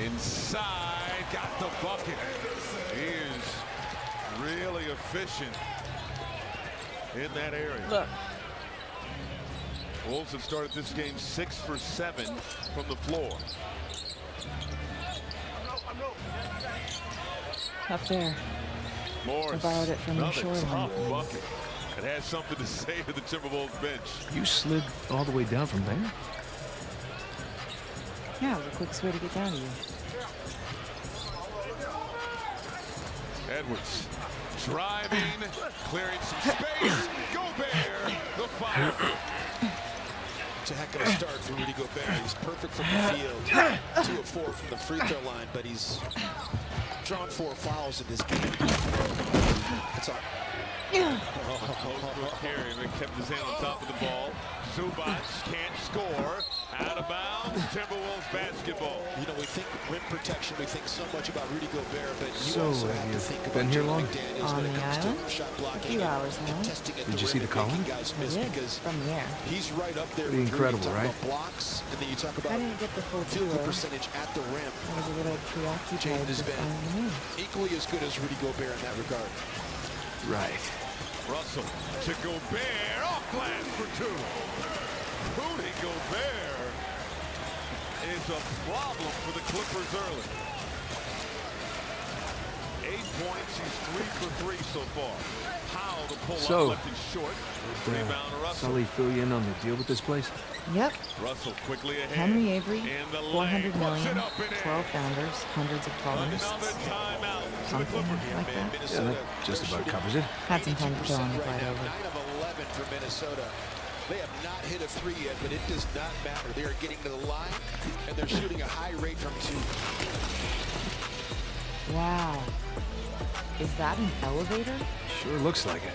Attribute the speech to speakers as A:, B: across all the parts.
A: Inside, got the bucket. He is really efficient in that area.
B: Look.
A: Wolves have started this game 6 for 7 from the floor.
B: Up there.
A: Morris,
B: I borrowed it from your shoreline.
A: tough bucket. It has something to say to the Timberwolves bench.
C: You slid all the way down from there?
B: Yeah, it was the quickest way to get down to you.
A: Edwards driving, clearing some space. Gobert, the foul.
D: It's a heck of a start for Rudy Gobert. He's perfect from the field. 2 of 4 from the free throw line, but he's drawn 4 fouls in this game. That's all.
A: Carry, kept his hand on top of the ball. Zubac can't score. Out of bounds. Timberwolves basketball.
D: You know, we think rim protection, we think so much about Rudy Gobert, but you
C: So,
D: also
C: have
D: have
C: you
D: to think about
C: been here long?
D: McDaniels
B: On
D: when it
B: the
D: comes
B: island?
D: to shot blocking
B: A few hours now.
D: and testing at
C: Did
D: the
C: you see
D: rim
C: the
D: and making
C: column?
D: guys
B: I
D: miss
B: did,
D: because
B: from the air.
D: he's right up there
C: Pretty
D: with
C: incredible,
D: Rudy. You
C: right?
D: talk about blocks, and then you talk
B: I
D: about
B: didn't get the full
D: field
B: tour.
D: goal percentage at the rim.
B: I was a little preoccupied
D: James has
B: with
D: been
B: finding me.
D: equally as good as Rudy Gobert in that regard.
C: Right.
A: Russell to Gobert. Off glass for 2. Rudy Gobert is a problem for the Clippers early. 8 points. He's 3 for 3 so far. Powell the pull
C: So,
A: up left it short. Rebound Russell.
C: Sully fill you in on the deal with this place?
B: Yep.
A: Russell quickly ahead.
B: Henry Avery,
A: And the
B: 400
A: lane puts
B: million,
A: it up and in.
B: 12 founders, hundreds of problems.
A: Another timeout to the
B: Something
A: Clippers.
B: like that.
C: Yeah, that just about covers it.
B: Had some time to go on the
D: right
B: fight
D: now,
B: over.
D: 9 of 11 for Minnesota. They have not hit a 3 yet, but it does not matter. They are getting to the line, and they're shooting a high rate from 2.
B: Wow. Is that an elevator?
C: Sure looks like it.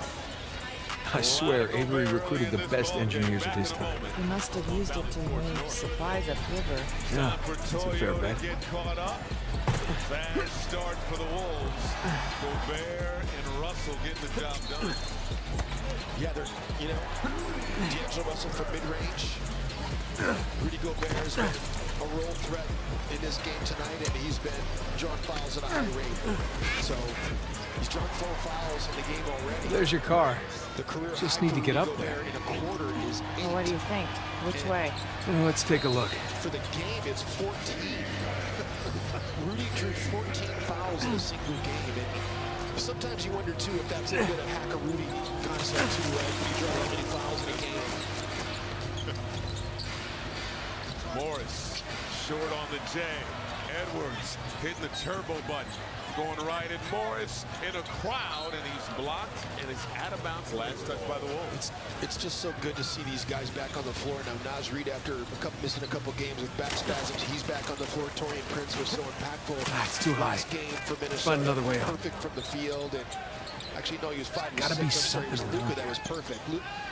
C: I swear Avery recruited the best engineers of his time.
B: He must have used it to move supplies upriver.
C: Yeah, that's a fair bet.
A: Get caught up. Fast start for the Wolves. Gobert and Russell getting the job done.
D: Yeah, they're, you know, D'Angelo Russell from mid-range. Rudy Gobert has been a role threat in this game tonight, and he's been drawing fouls at a high rate. So he's drawn 4 fouls in the game already.
C: There's your car.
D: The career
C: Just
D: high
C: need to
D: for
C: get
D: Rudy
C: up there.
D: Gobert in a quarter is 8.
B: Well, what do you think? Which way?
C: Well, let's take a look.
D: For the game, it's 14. Rudy drew 14 fouls in a single game, and sometimes you wonder too if that's a bit of hack a Rudy concept too. You draw that many fouls in a game.
A: Morris short on the J. Edwards hitting the turbo button. Going right at Morris in a crowd, and he's blocked, and it's out of bounds. Last touch by the Wolves.
D: It's just so good to see these guys back on the floor now. Naz Reid, after missing a couple games with back spasms, he's back on the floor. Torian Prince was so impactful.
C: It's too high.
D: Last game for Minnesota.
C: Find another way out.
D: Perfect from the field, and actually no, he was 5 of 6.
C: Gotta be
D: I'm sorry, it was
C: something
D: Luka
C: wrong.
D: that was perfect.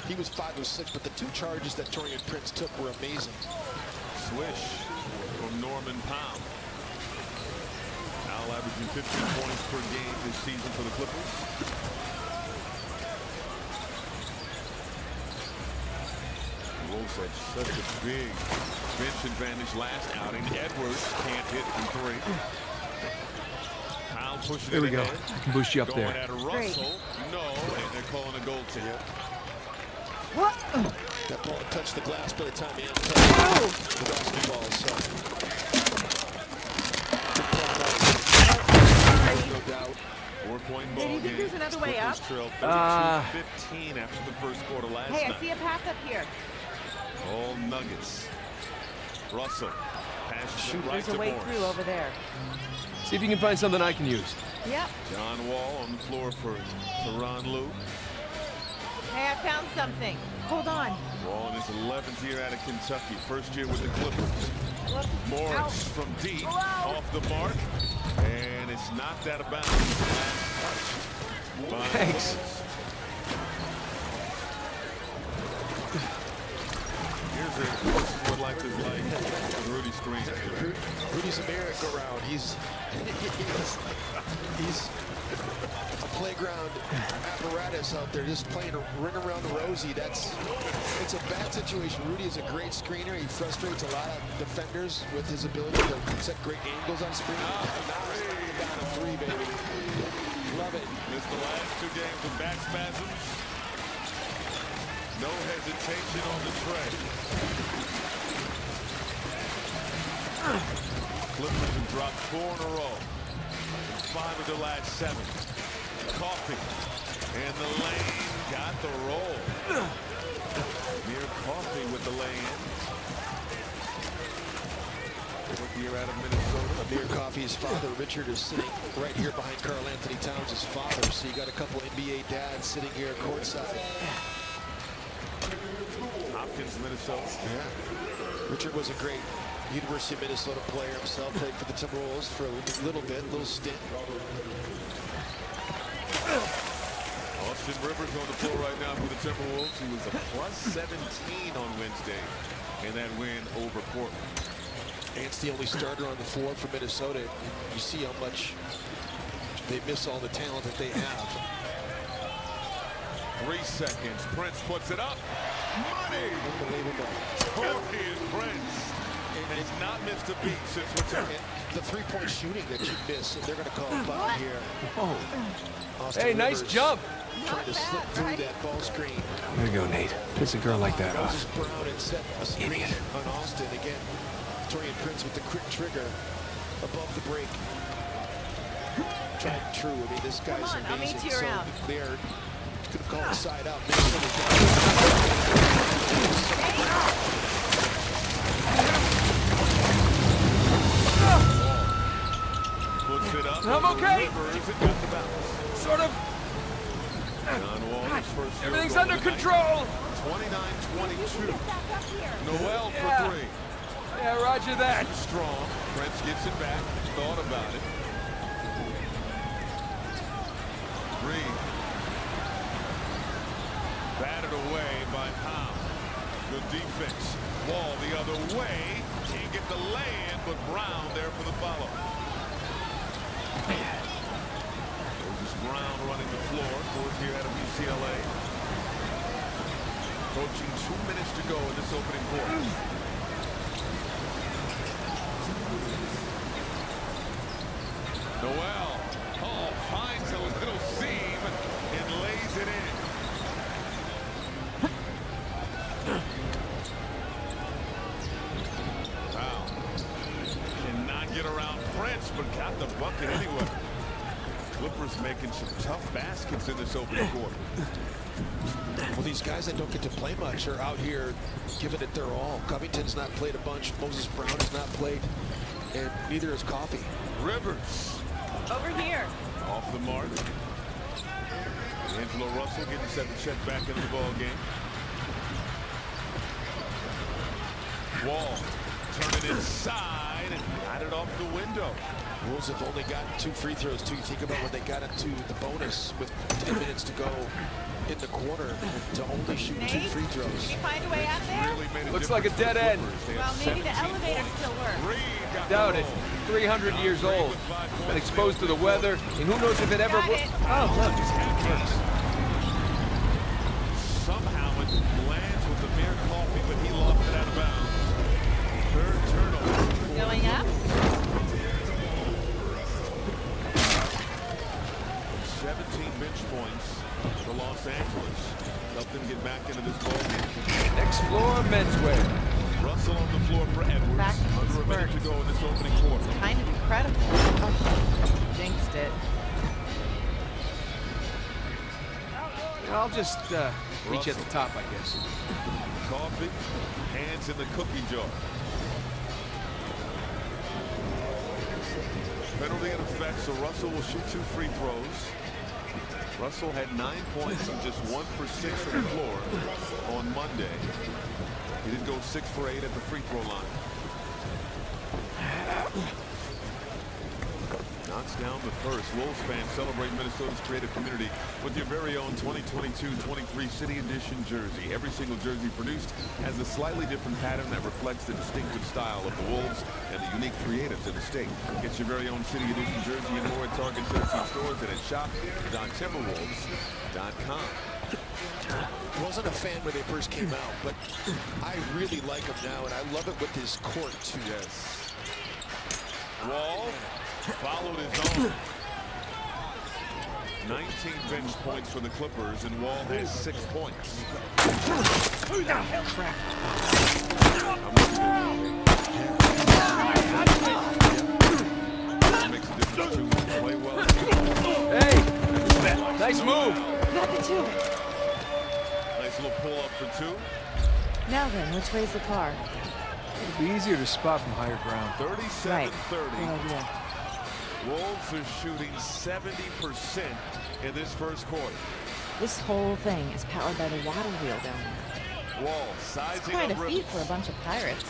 D: He was 5 of 6, but the 2 charges that Torian Prince took were amazing.
A: Swish from Norman Powell. Powell averaging 15 points per game this season for the Clippers. The Wolves had such a big bench advantage last outing. Edwards can't hit from 3. Powell pushing
C: There we
A: it
C: go.
A: ahead.
C: I can boost you up
A: Going
C: there.
A: at Russell. No, and they're calling a goal to him.
B: What?
D: That ball touched the glass by the time he touched
B: Oh!
D: the basketball. So no doubt.
A: 4-point
E: Hey, do
A: ball
E: you think
A: game.
E: there's another way
A: Clippers
E: up?
A: trailed 32-15 after the first quarter last
E: Hey,
A: night.
E: I see a path up here.
A: All Nuggets. Russell passes it right
B: There's
A: to
B: a way
A: Morris.
B: through over there.
C: See if you can find something I can use.
E: Yep.
A: John Wall on the floor for Ron Lou.
E: Hey, I found something. Hold on.
A: Wall in his 11th year out of Kentucky. First year with the Clippers.
E: Look.
A: Morris
E: Ow.
A: from deep.
E: Whoa.
A: Off the mark. And it's knocked out of bounds. Last touch by
C: Thanks.
A: Wolves. Here's what life is like with Rudy Screen.
D: Rudy's a merry-go-round. He's a playground apparatus out there, just playing a ring around the rosy. It's a bad situation. Rudy is a great screener. He frustrates a lot of defenders with his ability to set great angles on screen. Now it's knocking down a three, baby. Love it.
A: Missed the last 2 games with back spasms. No hesitation on the tray. Clippers have dropped 4 in a row. 5 of the last 7. Coffee. And the lane got the roll. Near Coffee with the lane. Here out of Minnesota.
D: Amir Coffey's father, Richard, is sitting right here behind Karl Anthony Towns' father. So you got a couple NBA dads sitting here courtside.
A: Hopkins, Minnesota.
D: Yeah. Richard was a great University of Minnesota player himself. Played for the Timberwolves for a little stint.
A: Austin Rivers on the floor right now for the Timberwolves. He was a +17 on Wednesday in that win over Portland.
D: Ant's the only starter on the floor for Minnesota. You see how much they miss all the talent that they have.
A: 3 seconds. Prince puts it up. Money!
D: Unbelievable.
A: Taurean Prince. And he's not missed a beat since return.
D: The three-point shooting that you miss, they're going to call a foul here.
C: Oh.
D: Austin
C: Hey, nice
D: Rivers
C: jump.
D: Trying to slip through that ball screen.
C: There you go, Nate. Piss a girl like that
D: Moses
C: off.
D: Brown and set a screen
C: Idiot.
D: on Austin. Again, Taurean Prince with the quick trigger above the break. Tried and true. I mean, this guy's
E: Come on, I'll
D: amazing.
E: meet you around.
D: They are going to call it side out.
A: Puts it up.
C: I'm okay.
A: Rivers, it got the bounce.
C: Sort of.
A: John Wall's first field
C: Everything's
A: goal
C: under
A: of the night.
C: control.
A: 29-22. Noel for
C: Yeah.
A: 3.
C: Yeah, roger that.
A: Strong. Prince gets it back. Thought about it. Green. Batted away by Powell. Good defense. Wall the other way. Can't get the lay-in, but Brown there for the follow. Moses Brown running the floor. Fourth year out of UCLA. Approaching 2 minutes to go in this opening quarter. Noel, finds a little seam and lays it in. Wow. Cannot get around Prince, but got the bucket anyway. Clippers making some tough baskets in this opening quarter.
D: Well, these guys that don't get to play much are out here giving it their all. Covington's not played a bunch. Moses Brown has not played, and neither has Coffey.
A: Rivers.
E: Over here.
A: Off the mark. Angelo Russell getting set to check back into the ball game. Wall turning inside and got it off the window.
D: Wolves have only gotten 2 free throws too. You think about when they got into the bonus with 10 minutes to go in the quarter to only shoot 2
E: Nate,
D: free
E: can
D: throws.
E: you find a way out there?
A: Really made a
C: Looks like a
A: difference
C: dead
A: for the
C: end.
A: Clippers. They
E: Well,
A: have
E: maybe the
A: 17
E: elevator
A: points.
E: still works.
A: Reed got
C: Doubt
A: the
C: it.
A: roll.
C: 300 years old. Been exposed to the weather, and who knows if it ever
E: Got
C: will.
E: it.
C: Oh, look.
A: Somehow it lands with the mere Coffee, but he lost it out of bounds. Third turnover.
E: Going up.
A: 17 bench points for Los Angeles. Help them get back into this ball game.
C: Next floor, menswear.
A: Russell on the floor for Edwards.
E: Back to
A: Under a minute to
E: Spurs.
A: go in this opening quarter.
E: Kind of incredible. Jinxed it.
C: I'll just reach at the top, I guess.
A: Coffee, hands in the cookie jar. Penalty in effect, so Russell will shoot 2 free throws. Russell had 9 points and just 1 for 6 from the floor on Monday. He did go 6 for 8 at the free throw line. Knocks down the first. Wolves fans celebrate Minnesota's creative community with your very own 2022-23 City Edition jersey. Every single jersey produced has a slightly different pattern that reflects the distinctive style of the Wolves and the unique creatives in the state. Get your very own City Edition jersey and more at Target Citizen stores and at shop.timberwolves.com.
D: Wasn't a fan when they first came out, but I really like him now, and I love it with his court too.
A: Yes. Wall followed his own. 19 bench points for the Clippers, and Wall has 6 points. Makes a difference too. Play well.
C: Hey, nice move.
E: Nothing to it.
A: Nice little pull up for 2.
B: Now then, which way's the car?
C: It'll be easier to spot from higher ground.
A: 37-30.
B: Right. Good idea.
A: Wolves are shooting 70% in this first quarter.
B: This whole thing is powered by the water wheel down there.
A: Wall
B: It's
A: sizing
B: quite a
A: up
B: feat
A: Rivers.
B: for a bunch of pirates.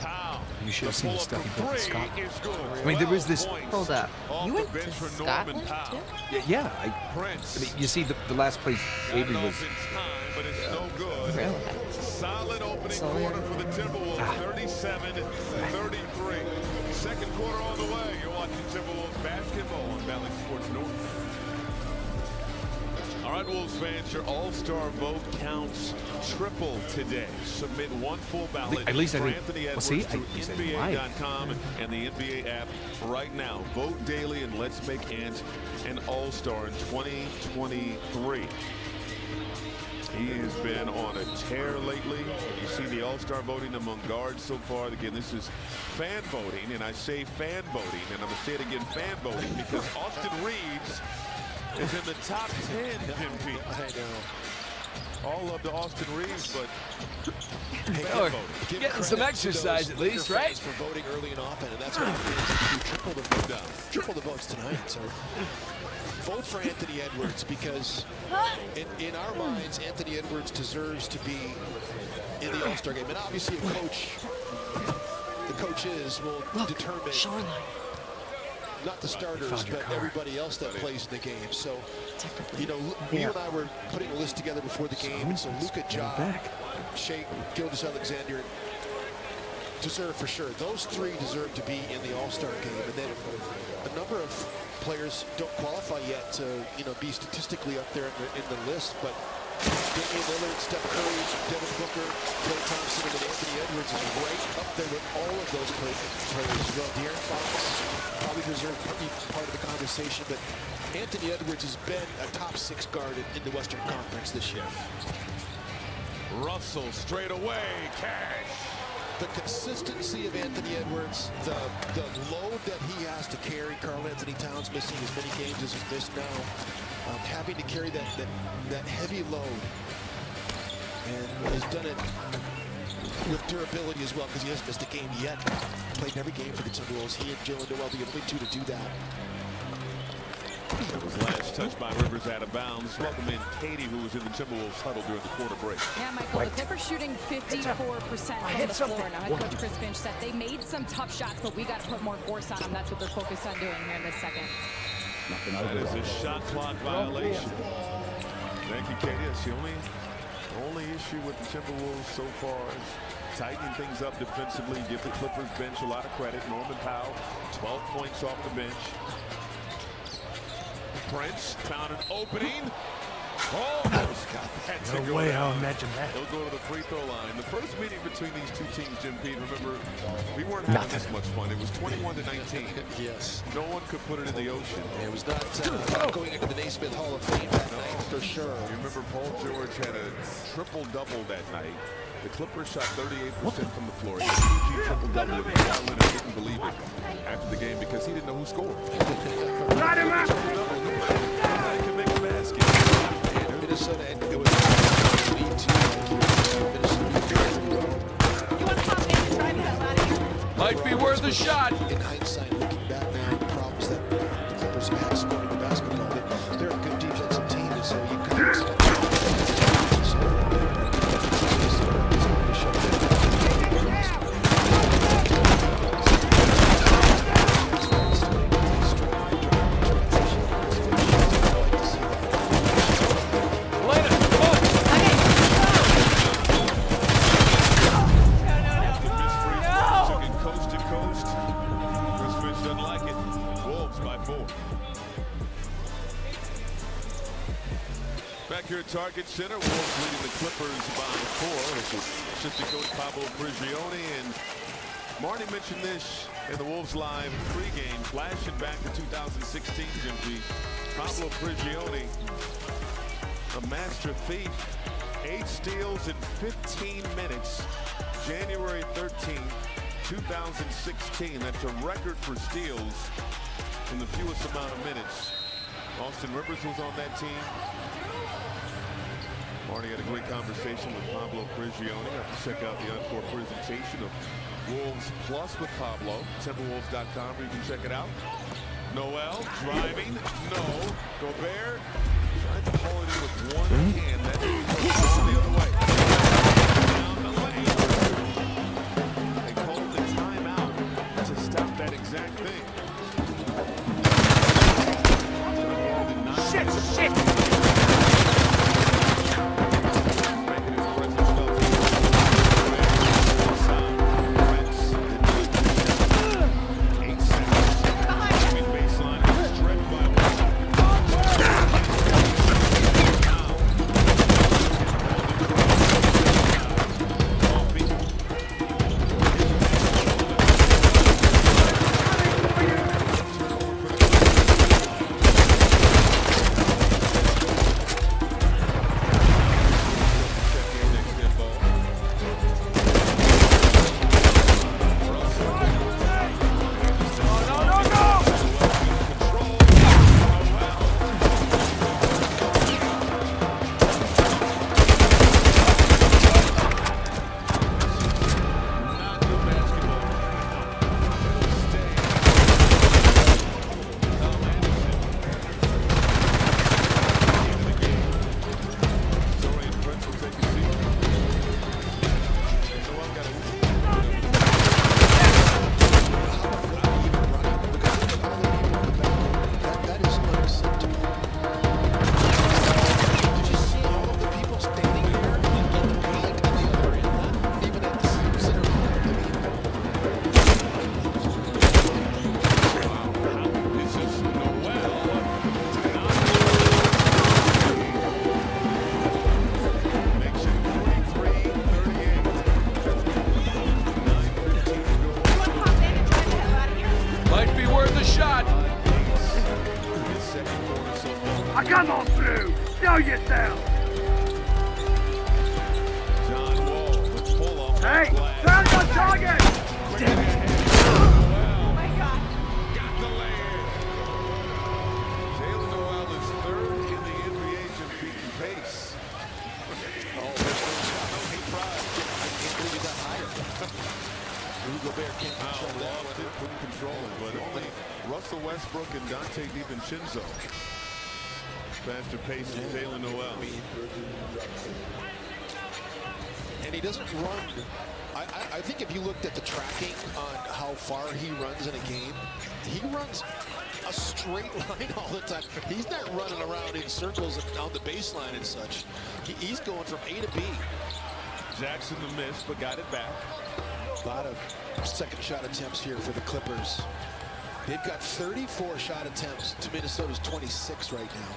A: Pow.
C: You should have
A: The
C: seen the
A: pull-up
C: stuff he
A: for
C: built in
A: 3
C: Scotland.
A: is good.
C: I mean, there was this-
A: 12 points
B: Hold up.
A: off
B: You
A: the
B: went
A: bench
B: to
A: for Norman
B: Scotland,
A: Powell.
B: too?
C: Yeah,
A: Prince.
C: I mean, you see, the last place Avery
A: Got
C: was.
A: it off in time, but it's no good.
B: Really?
A: Solid opening
B: So
A: quarter for the Timberwolves,
C: Ah.
A: 37-33. Second quarter on the way. You're watching Timberwolves basketball on Valley Sports North. All right, Wolves fans, your all-star vote counts triple today. Submit one full ballot
C: At least I
A: for
C: did-
A: Anthony
C: well,
A: Edwards
C: see,
A: through
C: I said why.
A: NBA.com and the NBA app right now. Vote daily and let's make Ant an all-star in 2023. He has been on a tear lately. You see the all-star voting among guards so far. Again, this is fan voting, and I say fan voting, and I'm going to say it again, fan voting, because Austin Reeves is in the top 10, Jim Pete.
D: I know.
A: All love to Austin Reeves, but fan
C: Oh,
A: voting.
D: Give
C: getting
D: credit
C: some
D: to
C: exercise
D: those
C: at least,
D: Laker
C: right?
D: fans for voting early and often, and that's what it is. Triple the votes tonight. So vote for Anthony Edwards, because in our minds, Anthony Edwards deserves to be in the All-Star game. And obviously, the coaches will determine
B: Shoreline.
D: not the starters,
C: found your
D: but
C: car.
D: everybody else that plays in the game. So, you know, you
B: Yeah.
D: and I were putting a list together before the game, and so Luka Ja,
C: back.
D: Shea Gilgeous-Alexander deserve for sure. Those three deserve to be in the All-Star game, and then a number of players don't qualify yet to, you know, be statistically up there in the list, but Damian Lillard, Steph Curry, Devin Booker, Klay Thompson, and Anthony Edwards is right up there with all of those players as well. De'Aaron Fox probably deserves to be part of the conversation, but Anthony Edwards has been a top 6 guard in the Western Conference this year.
A: Russell straight away, cash.
D: The consistency of Anthony Edwards, the load that he has to carry. Karl Anthony Towns missing as many games as he's missed now, having to carry that heavy load, and has done it with durability as well, because he hasn't missed a game yet. Played every game for the Timberwolves. He and Jalen Noel, the only two to do that.
A: It was last touched by Rivers out of bounds. Welcome in Katie, who was in the Timberwolves huddle during the quarter break.
F: Yeah, Michael, the Clippers shooting 54% from the floor. Now, head coach Chris Finch said they made some tough shots, but we got to put more force on them. That's what they're focused on doing here in this second.
A: That is a shot clock violation. Thank you, Katie. That's the only issue with the Timberwolves so far is tightening things up defensively. Give the Clippers bench a lot of credit. Norman Powell, 12 points off the bench. Prince found an opening. Almost got that to
C: No
A: go
C: way
A: down.
C: I'll imagine that.
A: They'll go to the free throw line. The first meeting between these two teams, Jim Pete, remember, we weren't having this much fun. It was 21-19.
D: Yes.
A: No one could put it in the ocean.
D: It was not going into the Naismith Hall of Fame that night, for sure.
A: You remember Paul George had a triple-double that night. The Clippers shot 38% from the floor. He had a PG triple-double, and Kyle Leonard didn't believe it after the game because he didn't know who scored. Got him out! He could make a basket.
D: Minnesota, and it was lead to
E: You want to pop in and drive the hell out of here?
C: Might be worth a shot.
D: in hindsight, looking back now, the problems that the Clippers have had scoring the basketball, they're a good defensive team, and so you could expect
A: doesn't like it. Wolves by 4. Back here at Target Center, Wolves leading the Clippers by 4. This is assistant coach Pablo Prigioni, and Marty mentioned this in the Wolves Live pregame, flashing back to 2016, Jim. Pablo Prigioni, a master thief, 8 steals in 15 minutes, January 13th, 2016. That's a record for steals in the fewest amount of minutes. Austin Rivers was on that team. Marty had a great conversation with Pablo Prigioni. You have to check out the encore presentation of Wolves Plus with Pablo. Timberwolves.com where you can check it out. Noel driving. No. Gobert trying to hold it with one hand. That goes the other way. Down the lane. They called the timeout to stop that exact thing.
G: Shit!
H: Come on through! Show yourself!
A: John Wall with pull off.
H: Hey! Turn your target!
E: Oh my God.
A: Got the lay-in. Jalen Noel is 3rd in the NBA in beating pace.
D: Oh, he tried. I can't believe he got higher. Rudy Gobert can't control that one.
A: Couldn't control it, but only Russell Westbrook and Dante DiVincenzo. Faster pace than Jalen Noel.
D: And he doesn't run. I think if you looked at the tracking on how far he runs in a game, he runs a straight line all the time. He's not running around in circles on the baseline and such. He's going from A to B.
A: Jackson the miss, but got it back.
D: A lot of second shot attempts here for the Clippers. They've got 34 shot attempts to Minnesota's 26 right now.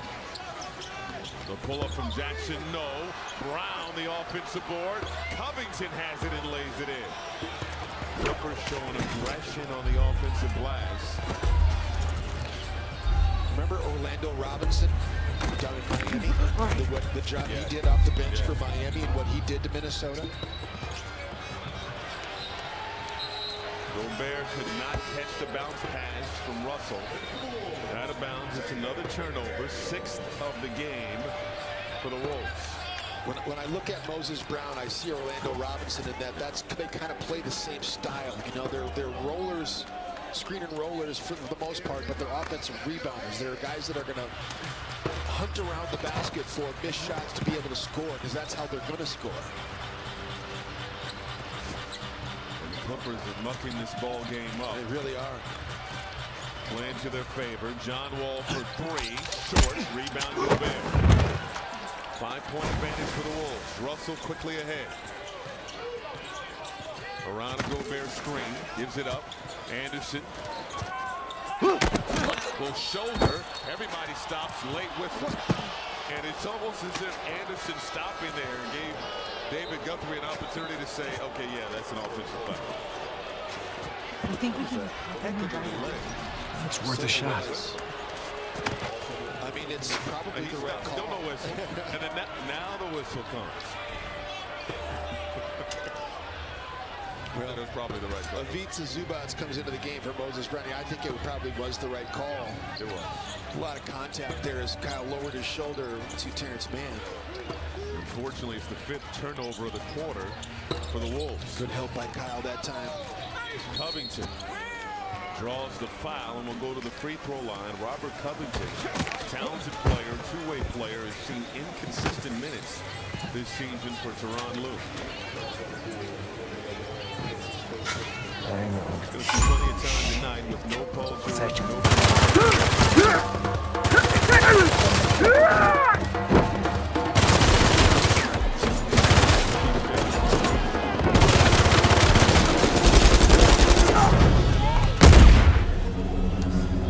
A: The pull up from Jackson, no. Brown, the offensive board. Covington has it and lays it in. Clippers showing aggression on the offensive glass.
D: Remember Orlando Robinson down in Miami? The job he did off the bench for Miami and what he did to Minnesota?
A: Gobert could not catch the bounce pass from Russell. Out of bounds, it's another turnover, 6th of the game for the Wolves.
D: When I look at Moses Brown, I see Orlando Robinson in that. They kind of play the same style. You know, they're rollers, screen and rollers for the most part, but they're offensive rebounders. They're guys that are going to hunt around the basket for missed shots to be able to score, because that's how they're going to score.
A: Clippers are mucking this ball game up.
D: They really are.
A: Playing to their favor. John Wall for 3. Short. Rebound Gobert. 5-point advantage for the Wolves. Russell quickly ahead. Around a Gobert screen. Gives it up. Anderson. will shoulder. Everybody stops, late whistle. And it's almost as if Anderson stopping there gave David Guthrie an opportunity to say, okay, yeah, that's an offensive foul.
B: You think we can hop in and drive it?
C: It's worth a shot.
D: I mean, it's probably
A: And he
D: the right
A: stops,
D: call.
A: still no whistle. And then now the whistle comes. Well, that was probably the right call.
D: Ivica Zubats comes into the game for Moses Brown. I think it probably was the right call.
A: It was.
D: A lot of contact there as Kyle lowered his shoulder to Terrence Mann.
A: Unfortunately, it's the 5th turnover of the quarter for the Wolves.
D: Good help by Kyle that time.
A: Covington draws the foul and will go to the free throw line. Robert Covington, talented player, two-way player, has seen inconsistent minutes this season for Tyronn Lue. He's going to see plenty of time tonight with no Paul George,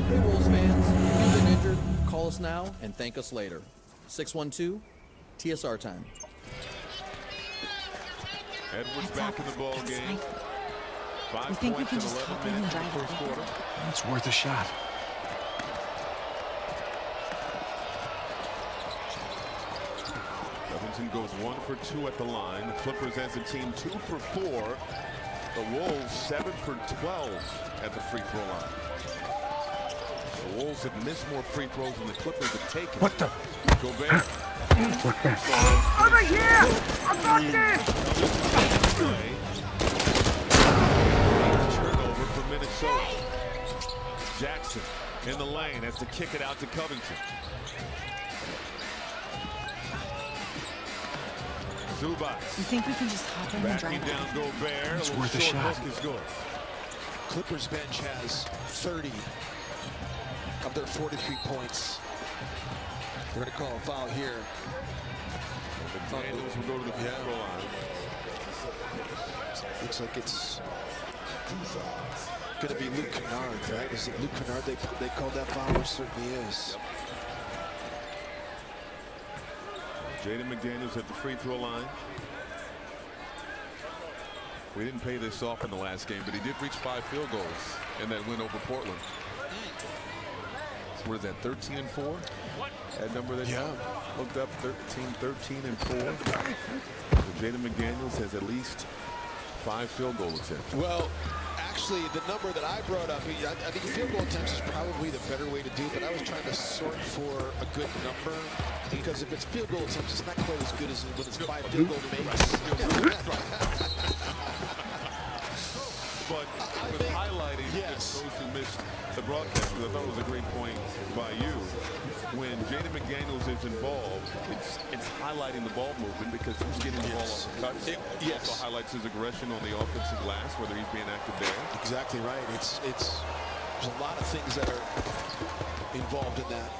G: Hey Wolves fans, if you've been injured, call us now and thank us later. 612 TSR time.
A: Edwards back in the ball game. 5
B: You think we
A: points
B: can
A: in
B: just
A: 11
B: hop in and
A: minutes in the
B: drive it?
A: first quarter.
C: It's worth a shot.
A: Covington goes 1 for 2 at the line. The Clippers as a team 2 for 4. The Wolves 7 for 12 at the free throw line. The Wolves have missed more free throws than the Clippers have taken.
C: What the?
A: Gobert.
H: Over here! I got this!
A: Turnover for Minnesota. Jackson in the lane has to kick it out to Covington. Zubats.
B: You think we can just hop in and
A: Backing
B: drive it?
A: down Gobert.
C: It's
A: A little
C: worth a
A: short
C: shot.
A: hook is good.
D: Clippers bench has 30 of their 43 points. They're going to call a foul here.
A: Daniels will go to the free throw line.
D: Looks like it's going to be Luke Kennard, right? Is it Luke Kennard they called that foul? It certainly is.
A: Jaden McDaniels at the free throw line. We didn't pay this off in the last game, but he did reach 5 field goals in that win over Portland. What is that, 13 and 4? That number that you looked up, 13 and 4. So Jaden McDaniels has at least 5 field goal attempts.
D: Well, actually, the number that I brought up, I think field goal attempts is probably the better way to do it, but I was trying to sort for a good number, because if it's field goal attempts, it's not quite as good as when it's 5 field goal makes.
A: But with highlighting those who missed the broadcast, because I thought it was a great point by you. When Jaden McDaniels is involved, it's highlighting the ball movement, because he's getting the ball off the cuts. It also highlights his aggression on the offensive glass, whether he's being active there.
D: Exactly right. There's a lot of things that are involved in that.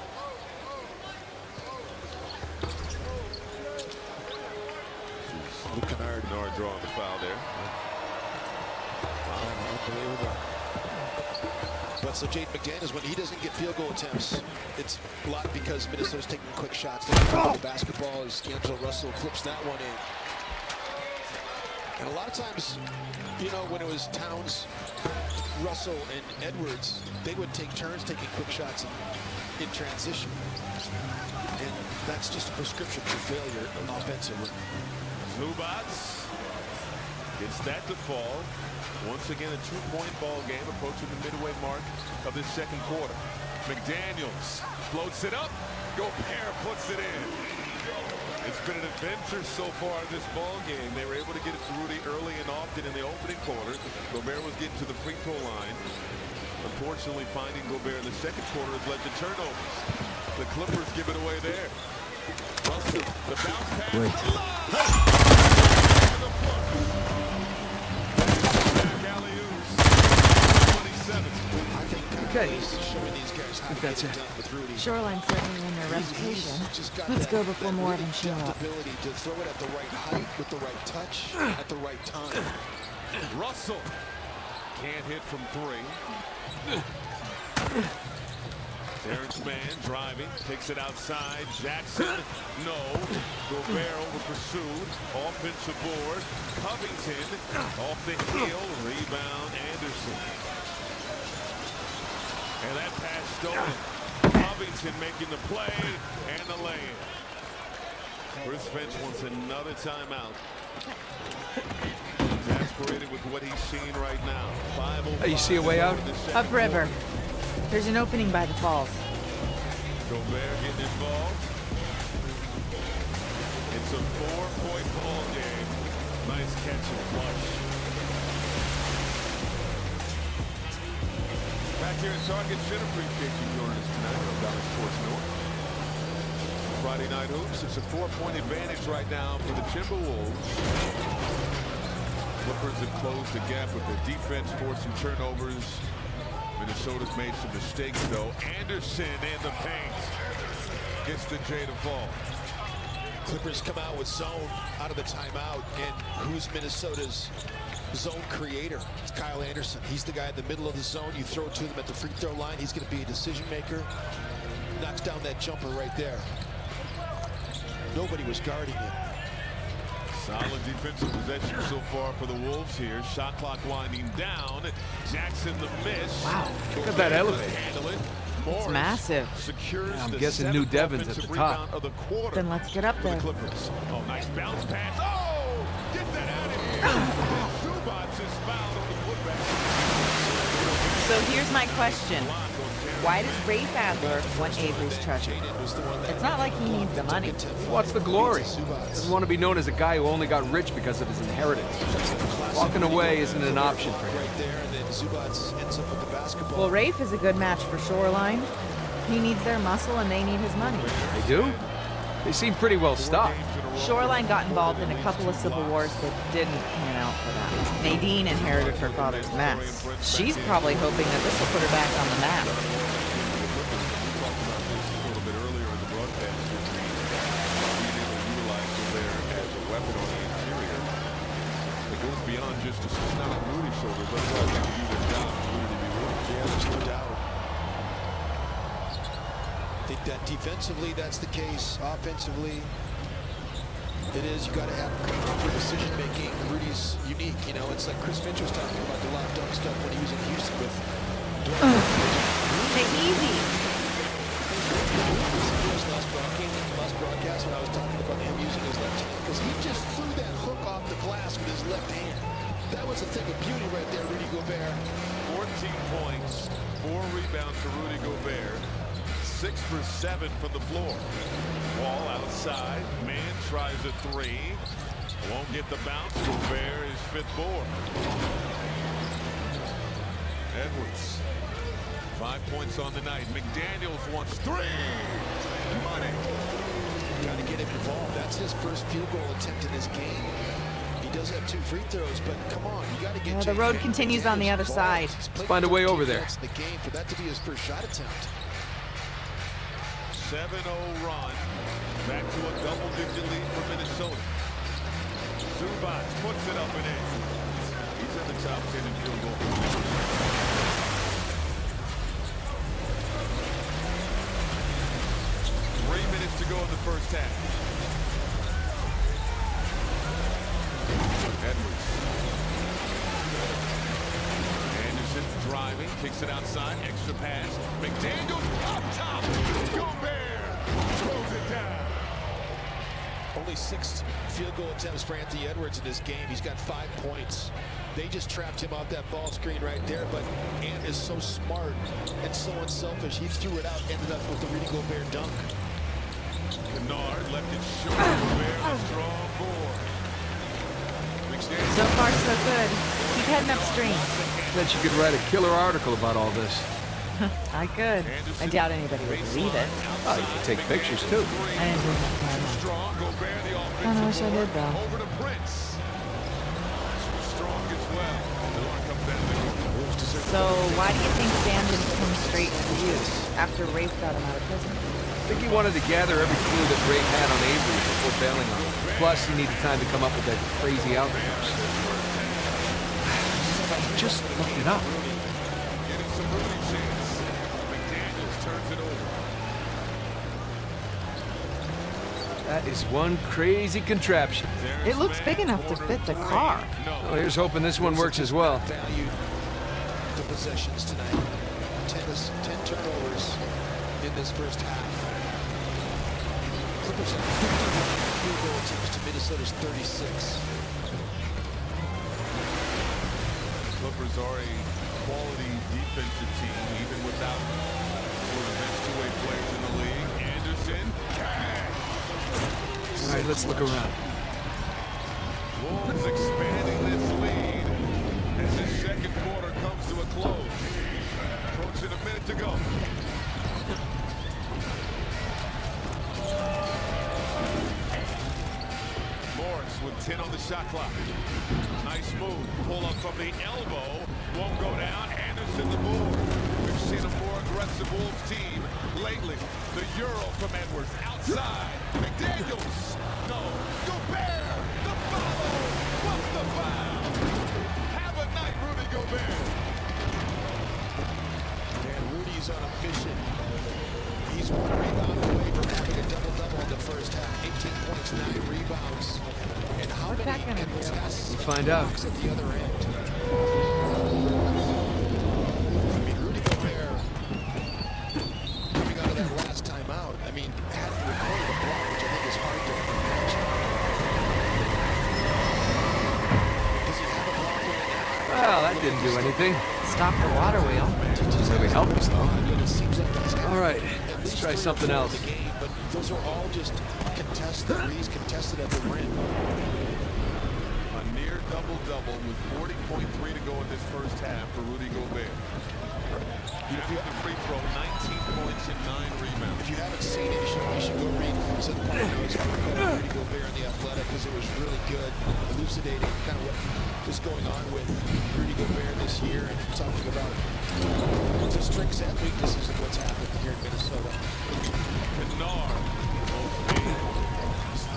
D: Luke Kennard
A: drawing the foul there.
D: Unbelievable. But so Jaden McDaniels, when he doesn't get field goal attempts, it's a lot because Minnesota's taking quick shots. The basketball as D'Angelo Russell flips that one in. And a lot of times, you know, when it was Towns, Russell, and Edwards, they would take turns taking quick shots in transition. And that's just a prescription for failure offensively.
A: Zubats gets that to fall. Once again, a 2-point ball game approaching the midway mark of this second quarter. McDaniels floats it up. Gobert puts it in. It's been an adventure so far in this ball game. They were able to get it to Rudy early and often in the opening quarter. Gobert was getting to the free throw line. Unfortunately, finding Gobert in the second quarter has led to turnovers. The Clippers give it away there. Russell, the bounce pass.
C: Okay.
D: I think
C: that's it.
B: Shoreline certainly win their reputation. Let's go before more of them show up.
D: Ability to throw it at the right height with the right touch at the right time.
A: Russell can't hit from 3. Terrence Mann driving, takes it outside. Jackson, no. Gobert over pursued. Offensive board. Covington off the heel. Rebound, Anderson. And that pass stolen. Covington making the play and the lay-in. Chris Finch wants another timeout. Exasperated with what he's seeing right now. 5:05.
C: Hey, you see a way out?
B: Upriver. There's an opening by the falls.
A: Gobert getting involved. It's a 4-point ball game. Nice catch and flush. Back here at Target Center, appreciate you joining us tonight on Dallas Sports North. Friday Night Hoops. It's a 4-point advantage right now for the Timberwolves. Clippers have closed the gap with their defense, forcing turnovers. Minnesota's made some mistakes, though. Anderson in the paint. Gets the J to fall.
D: Clippers come out with zone out of the timeout, and who's Minnesota's zone creator? It's Kyle Anderson. He's the guy in the middle of the zone. You throw it to him at the free throw line, he's going to be a decision maker. Knocks down that jumper right there. Nobody was guarding him.
A: Solid defensive possession so far for the Wolves here. Shot clock winding down. Jackson the miss.
B: Wow.
C: Look at that elevator.
A: Handle it.
B: It's
A: Morris
B: massive.
A: secures
C: I'm
A: the
C: guessing New
A: 7th
C: Devon's at the
A: offensive
C: top.
A: rebound of the quarter
B: Then let's get up
A: for the
B: there.
A: Clippers. Oh, nice bounce pass. Oh, get that out of here. Zubac is fouled on the putback.
E: So here's my question. Why does Rafe Adler want Avery's treasure? It's not like he needs the money.
C: What's the glory? Doesn't want to be known as a guy who only got rich because of his inheritance. Walking away isn't an option for him.
D: Right there, and then Zubac ends up with the basketball.
B: Well, Rafe is a good match for Shoreline. He needs their muscle and they need his money.
C: They do? They seem pretty well stocked.
B: Shoreline got involved in a couple of civil wars that didn't pan out for them. Nadine inherited her father's mess. She's probably hoping that this will put her back on the map.
A: Beyond just a snap on Rudy's shoulders, that's why they can do their job.
D: Yeah, there's no doubt. I think that defensively, that's the case. Offensively, it is. You got to have proper decision making. Rudy's unique. You know, it's like Chris Finch was talking about the locked up stuff when he was in Houston with.
B: Take it easy.
D: Last broadcast when I was talking about him using his left hand, because he just threw that hook off the glass with his left hand. That was a thing of beauty right there, Rudy Gobert.
A: 14 points, 4 rebounds for Rudy Gobert, 6 for 7 from the floor. Wall outside, man tries a 3, won't get the bounce. Gobert is 5th board. Edwards, 5 points on the night. McDaniels wants 3. Money.
D: Got to get him involved. That's his first field goal attempt in this game. He does have 2 free throws, but come on, you got to get.
B: The road continues on the other side.
C: Let's find a way over there.
D: The game for that to be his first shot attempt.
A: 7-0 run. Back to a double-digit lead for Minnesota. Zubac puts it up and in. He's in the top 10 in field goal. 3 minutes to go in the first half. Edwards. Anderson driving, kicks it outside, extra pass. McDaniels up top. Gobert throws it down.
D: Only 6 field goal attempts for Anthony Edwards in this game. He's got 5 points. They just trapped him off that ball screen right there, but Ant is so smart and so unselfish. He threw it out, ended up with the Rudy Gobert dunk.
A: Kennard left it short. Gobert a strong board.
B: So far, so good. Keep heading upstream.
C: Bet you could write a killer article about all this.
B: I could. I doubt anybody would believe it.
C: Oh, you could take pictures too.
B: I didn't do enough time.
A: Strong, Gobert the offensive
B: I wish I did, though.
A: Over to Prince. Strong as well. Delon comes down to
B: So why do you think Sam didn't come straight to you after Rafe got him out of prison?
C: I think he wanted to gather every clue that Ray had on Avery before bailing on him. Plus, he needed time to come up with that crazy outburst. If I just looked it up.
A: getting some Rudy chance. McDaniels turns it over.
C: That is one crazy contraption.
B: It looks big enough to fit the car.
C: Well, here's hoping this one works as well.
D: Valued the possessions tonight. 10 turnovers in this first half. Clippers have 51 field goal attempts to Minnesota's 36.
A: Clippers are a quality defensive team, even without one of the best two-way players in the league. Anderson, cash.
C: All right, let's look around.
A: Wolves expanding this lead as the second quarter comes to a close. Approaching a minute to go. Morris with 10 on the shot clock. Nice move. Pull up from the elbow. Won't go down. Anderson the board. We've seen a more aggressive Wolves team lately. The Euro from Edwards outside. McDaniels. No. Gobert. The follow. What's the foul? Have a night, Rudy Gobert.
D: And Rudy's on a mission. He's one rebound away from having a double-double in the first half. 18 points, 9 rebounds. And how
B: What's that
D: many
B: gonna do?
D: contests
C: We'll find out.
D: at the other end? I mean, Rudy Gobert, coming out of that last timeout, I mean, hadn't recorded a block, which I think is hard to imagine. Does he have a block right now?
C: Well, that didn't do anything.
B: Stop the water wheel.
C: Maybe help us, though.
D: But it seems like he's had
C: All right,
D: at
C: let's
D: least
C: try
D: 3 or
C: something
D: 4 in
C: else.
D: the game, but those are all just contested threes contested at the rim.
A: A near double-double with 40.3 to go in this first half for Rudy Gobert. After the free throw, 19 points and 9 rebounds.
D: If you haven't seen it, you should go read some part of notes from Rudy Gobert in The Athletic, because it was really good, elucidating kind of what was going on with Rudy Gobert this year and talking about the strengths and weaknesses of what's happened here in Minnesota.
A: Kennard.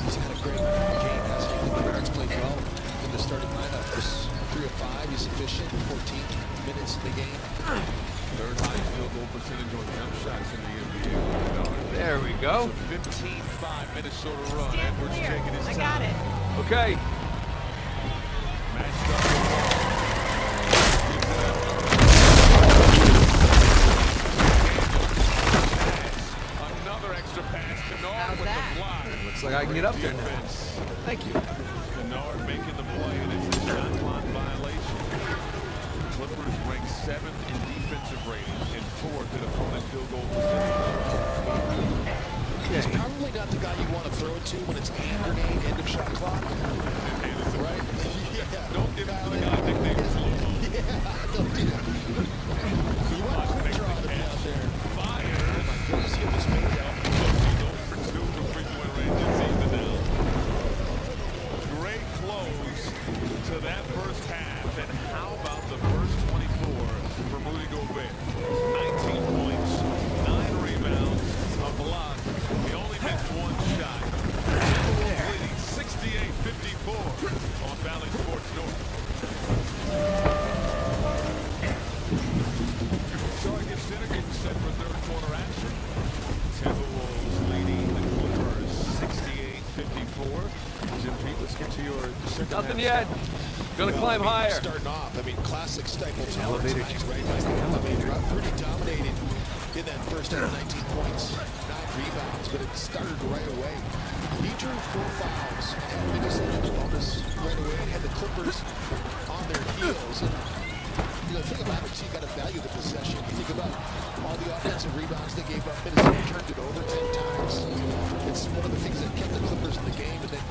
D: He's had a great game, hasn't he? The guards played well in the starting lineup. This 3 of 5, he's efficient, 14 minutes in the game.
A: Third highest field goal percentage on jump shots in the NBA.
C: There we go.
A: 15-5 Minnesota run.
E: Stand
A: Edwards
E: clear.
A: taking his
E: I
A: time.
E: got it.
C: Okay.
A: Matched up with another extra pass. Kennard
E: How's
A: with
E: that?
A: the block.
C: Looks like I can get up there now.
A: Defense.
C: Thank you.
A: Kennard making the play, and it's a shot clock violation. Clippers rank 7th in defensive rating and 4th in opponent field goal percentage.
D: He's probably not the guy you want to throw it to when it's hand grenade, end of shot clock. Right? Yeah.
A: Don't give it to the guy nicknamed Slow-Mo.
D: Don't do that. You want to quick draw the out there.
A: Fire.
D: Goodness, he was made out.
A: Great close to that first half, and how about the first 24 for Rudy Gobert? 19 points, 9 rebounds, a block. He only missed 1 shot. Leading 68-54 on Valley Sports North. Target center getting set for third quarter action. Timberwolves leading the Clippers 68-54. Jim Pete, let's get to your second
C: Nothing
A: half.
C: yet. Gonna climb higher.
D: Starting off, I mean, classic Staples.
C: Elevator
D: tonight,
C: just
D: right?
C: like the elevator.
D: Pretty dominated in that first half, 19 points, 9 rebounds, but it started right away. He drew 4 fouls, had Minnesota in the bonus right away, and had the Clippers on their heels. And, you know, think about it, you got to value the possession. You think about all the offensive rebounds they gave up. Minnesota turned it over 10 times. It's one of the things that kept the Clippers in the game. And then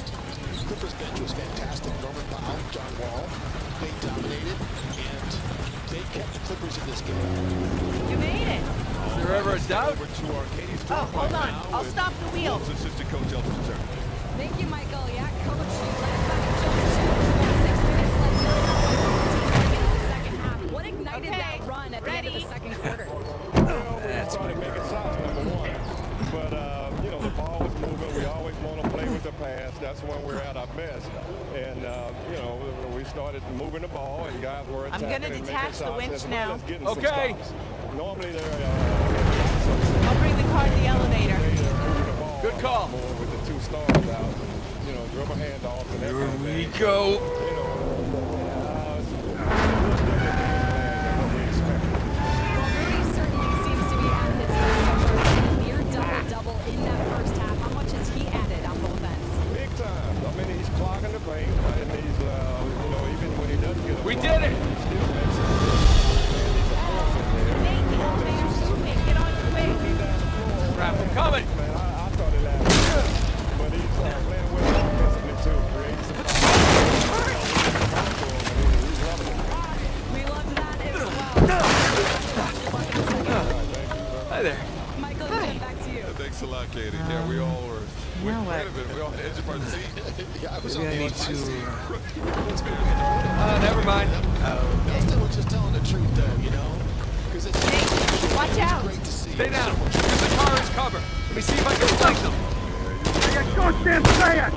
D: the Clippers bench was fantastic. Norman Powell, John Wall, they dominated, and they kept the Clippers in this game.
E: You made it.
C: Is there ever a doubt?
A: Over to Arcadius
E: Oh,
A: Talk
E: hold
A: right
E: on.
A: now
E: I'll
A: with
E: stop the wheel.
A: Wolves assistant coach Elton Turner.
F: Thank you, Michael. Yeah, coach. You led by just 6 minutes left in the second half. What ignited
E: Okay,
F: that run at the end of the
E: ready?
F: second quarter?
C: That's
I: trying to make it shots, number one. But, you know, the ball was moving. We always want to play with the pass. That's when we're at our best. And, you know, we started moving the ball, and guys were
E: I'm
I: attacking
E: gonna
I: and making
E: detach the
I: shots
E: winch
I: as well
E: now.
I: as getting some
C: Okay.
I: stops. Normally, they're
E: I'll bring the car to the elevator.
I: moving the ball
C: Good call.
I: more with the 2 stars. dribble handoffs and that
C: Here
I: kind of
C: we
I: thing.
C: go.
I: You know, it's a little different game plan than what we expected.
F: Rudy certainly seems to be at his best so far. Near double-double in that first half. How much has he added on both ends?
I: Big time. I mean, he's clogging the paint, and he's, you know, even when he doesn't get a
C: We
I: block,
C: did it!
I: he still makes it. And he's a force in there.
E: Make it, Bears. Get on your way.
C: Crap, I'm coming!
I: Man, I thought he last year, but he's playing well offensively too, creating some he's loving it.
F: We love that as well.
C: Hi there.
F: Michael, again, back to you.
A: Thanks a lot, Katie. Yeah, we all were.
B: You know what?
A: We all had edge of our seat.
D: Yeah, I was on
C: Maybe I
D: the
C: need
D: edge of my
C: to...
D: seat.
C: Never mind.
D: Dustin was just telling the truth, though, you know? Because it's
E: Watch out.
D: great to see.
C: Stay down. Use the car as cover. Let me see if I can flank them.
H: I got goddamn tired.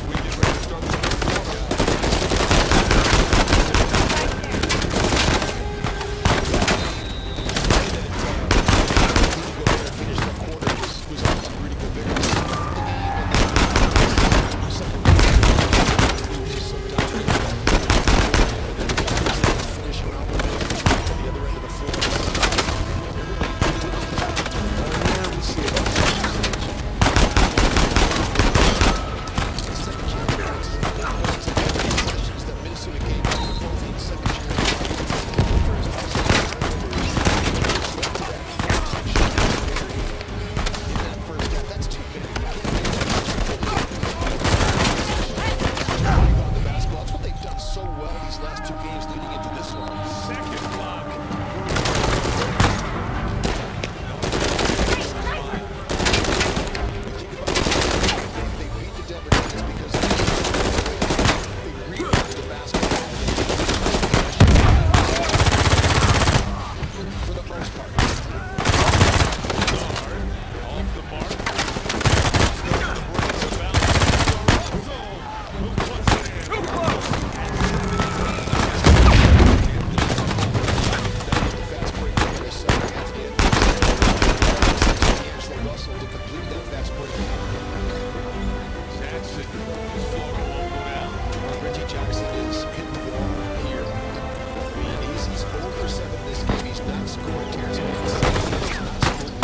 A: We get ready to start the first quarter.
D: Finish the quarter was off to really good victory. Finishing out with the other end of the floor. We see it. Second chance. That Minnesota game was both in second chance. That's too big. The basketball. That's what they've done so well these last two games leading into this one.
A: Second block.
D: They beat the Denver Nuggets because they rebounded the basketball for the most part.
A: Off the mark. Starting to break the balance. Who puts it in?
C: Too close!
D: Fast break for Chris Anthony D'Angelo Russell to complete that fast break.
A: Jackson. His floater won't go down.
D: Reggie Jackson is hit the wall here. And he's 0 for 7 this game. He's not scored Terrence Mann. He's not scored this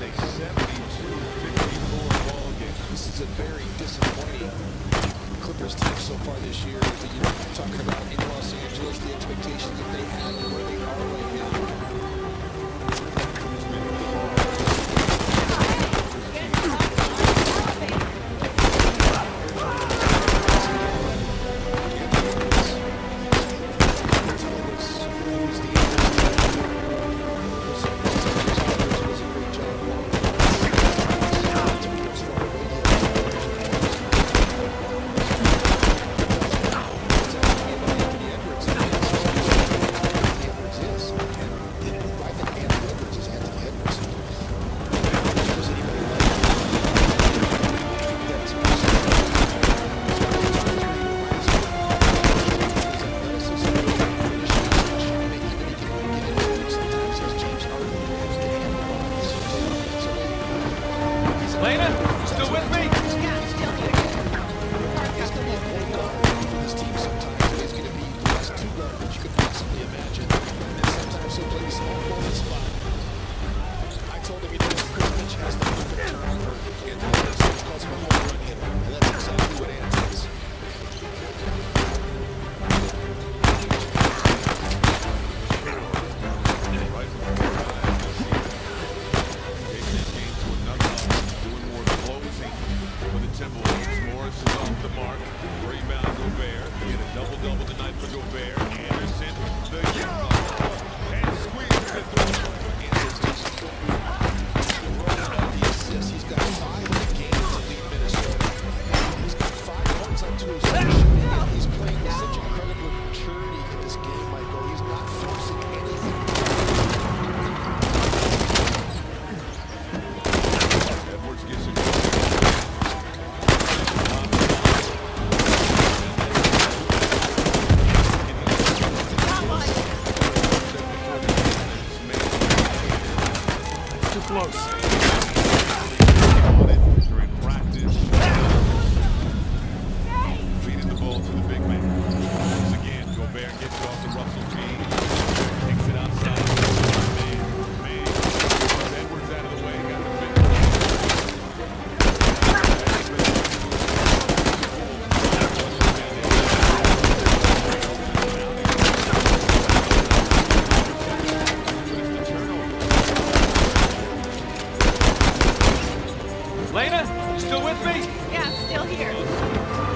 A: It's a 72-54 ball game.
D: This is a very disappointing Clippers team so far this year. You know, talking about in Los Angeles, the expectations that they had and where they are right now.
C: Lena, still with me?
D: This team sometimes is going to be the best two guard that you could possibly imagine. And sometimes he'll play small forward spot. I told him, you know, Chris Finch has the perfect term for Anthony Davis. He calls him a home run hitter. And that's exactly what Anthony is.
A: Taking this game to another level, doing more closing for the Timberwolves. Morris is off the mark. Rebound Gobert. Get a double-double tonight for Gobert. Anderson, the Euro, and squeezes it through.
D: The assists, he's got 5 in the game to lead Minnesota. He's got 5 points on 2 assists. He's playing with such incredible maturity in this game, Michael. He's not forcing anything.
A: Edwards gets it.
C: with me?
E: Yeah, I'm still here.
A: He's 4 for 4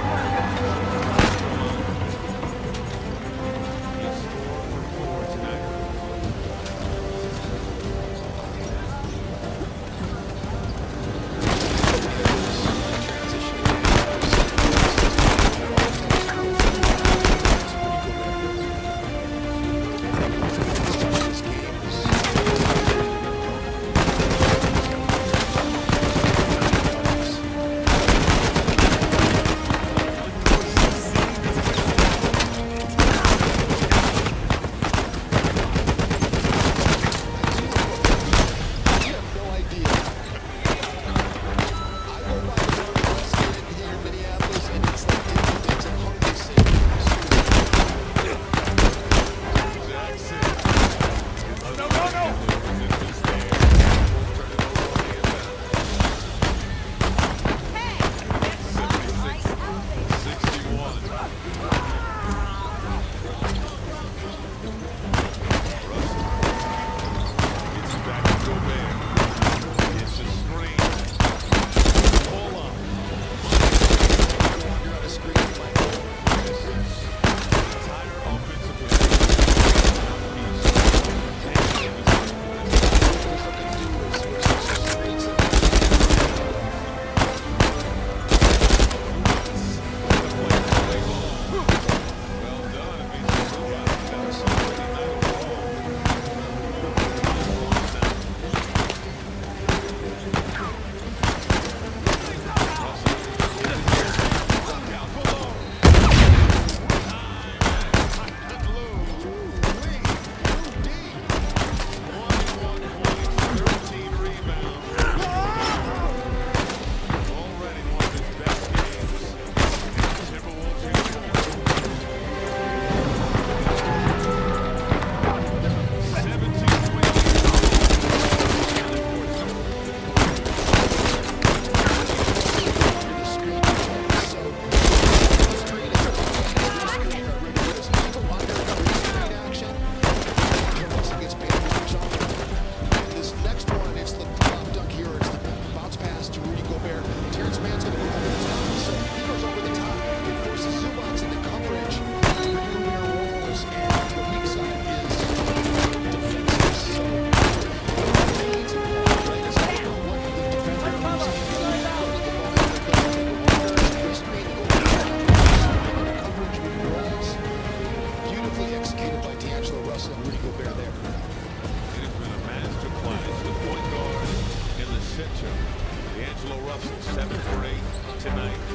A: tonight.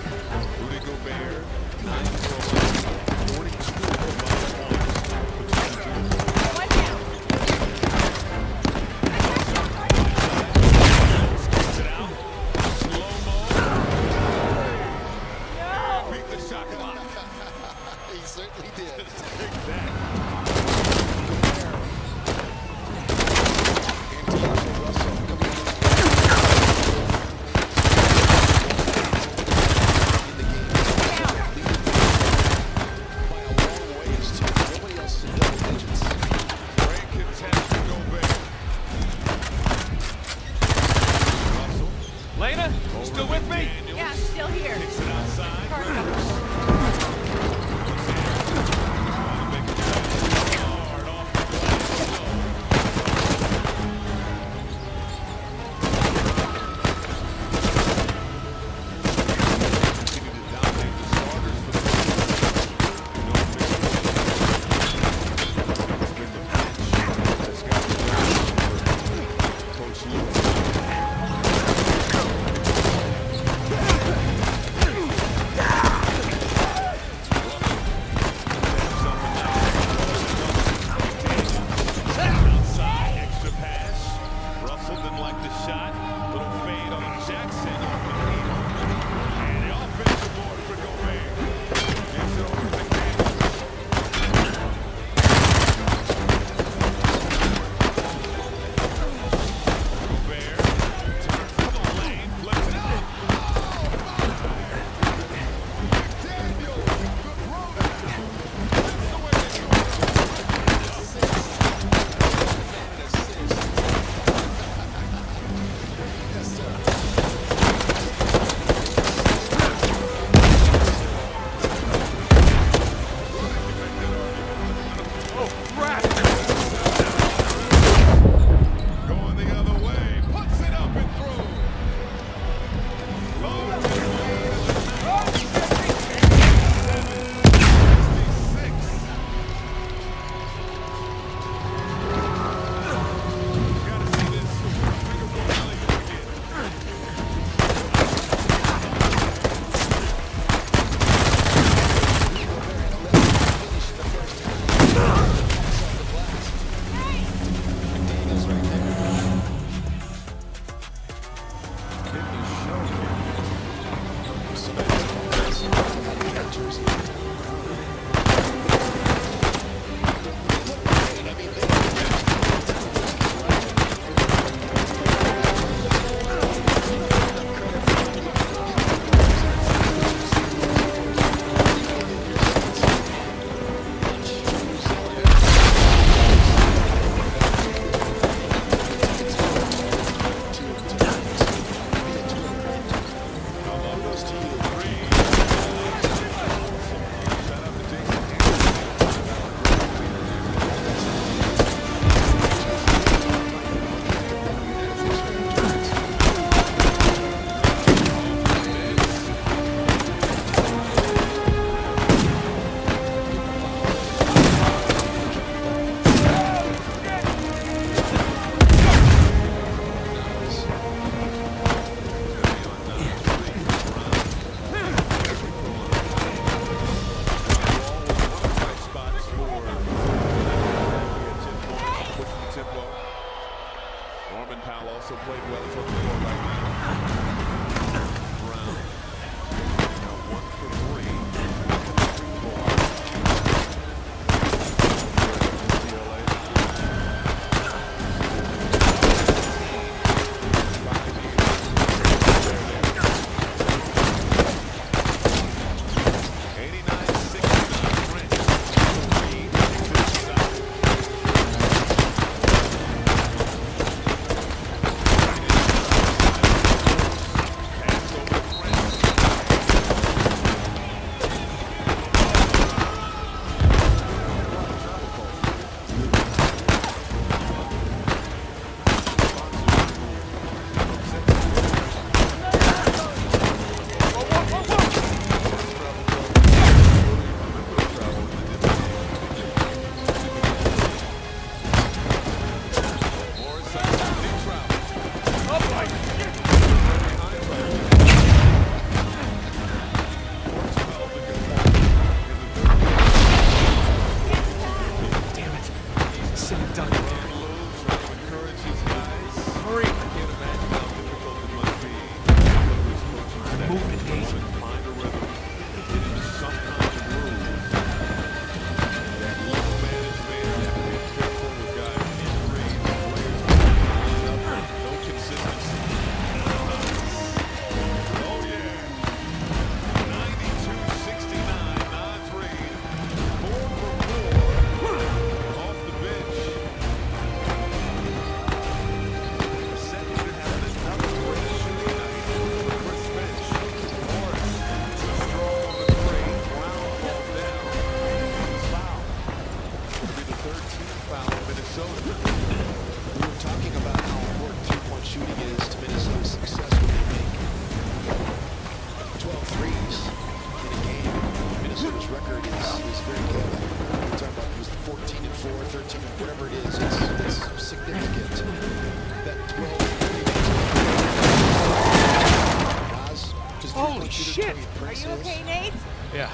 C: Holy shit!
E: Are you okay, Nate?
C: Yeah.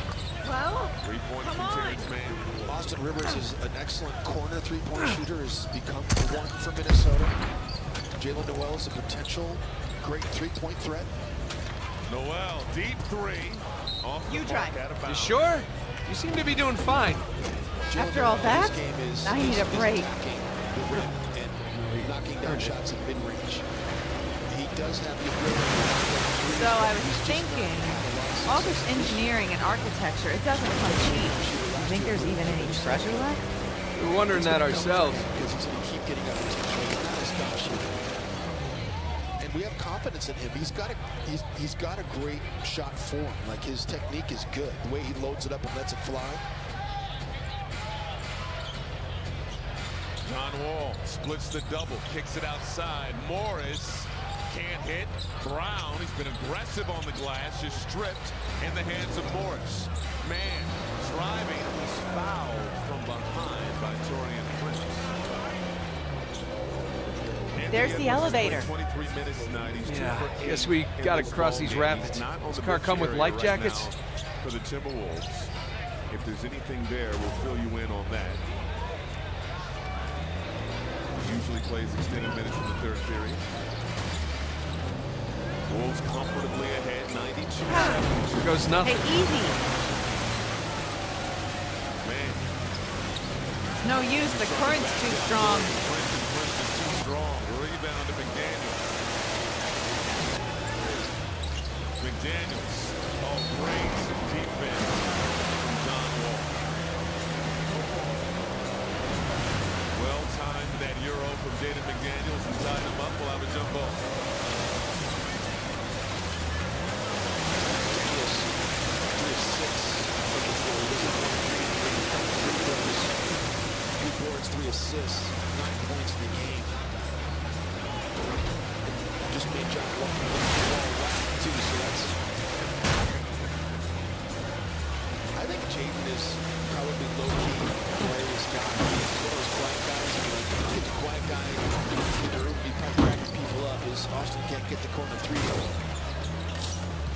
E: Well,
A: 3 points
E: come
A: from
E: on.
A: Terrence Mann.
D: Austin Rivers is an excellent corner three-point shooter, has become the one for Minnesota. Jalen Noel is a potential great three-point threat.
A: Noel, deep three. Off the
E: You
A: mark,
E: drive.
A: out of
C: You
A: bounds.
C: sure? You seem to be doing fine.
B: After all that, I need a break.
D: Attacking the rim and knocking down shots in mid-range. He does have the ability.
B: So I was thinking, all this engineering and architecture, it doesn't come cheap. You think there's even any treasure left?
C: We were wondering that ourselves.
D: Because he's going to keep getting up his he's not a stop shooter. And we have confidence in him. He's got a great shot form. Like, his technique is good. The way he loads it up and lets it fly.
A: John Wall splits the double, kicks it outside. Morris can't hit. Brown, he's been aggressive on the glass, just stripped in the hands of Morris. Man, driving, was fouled from behind by Torian Prince.
B: There's the elevator.
A: 23 minutes tonight. He's 2
C: Yeah,
A: for 8
C: guess we
A: in
C: gotta
A: this
C: cross
A: ball
C: these
A: game.
C: rapids.
A: He's not on
C: Does
A: the
C: the car
A: bench
C: come with
A: area
C: life
A: right
C: jackets?
A: now for the Timberwolves. If there's anything there, we'll fill you in on that. Usually plays extended minutes in the third period. Wolves comfortably ahead, 92 seconds.
C: Here goes nothing.
B: Hey, easy.
A: Man,
B: It's no use. The current's too strong.
A: Prince is too strong. Rebound to McDaniels. McDaniels. Oh, great defense from John Wall. Well timed that Euro from Jaden McDaniels and tied him up. We'll have a jump ball.
D: assists, 9 points in the game. Just made John Wall laugh too, so that's... I think Jaden is probably low-key the latest guy. He's one of those quiet guys. He's a quiet guy in the room. He probably cracking people up. Is Austin can't get the corner three.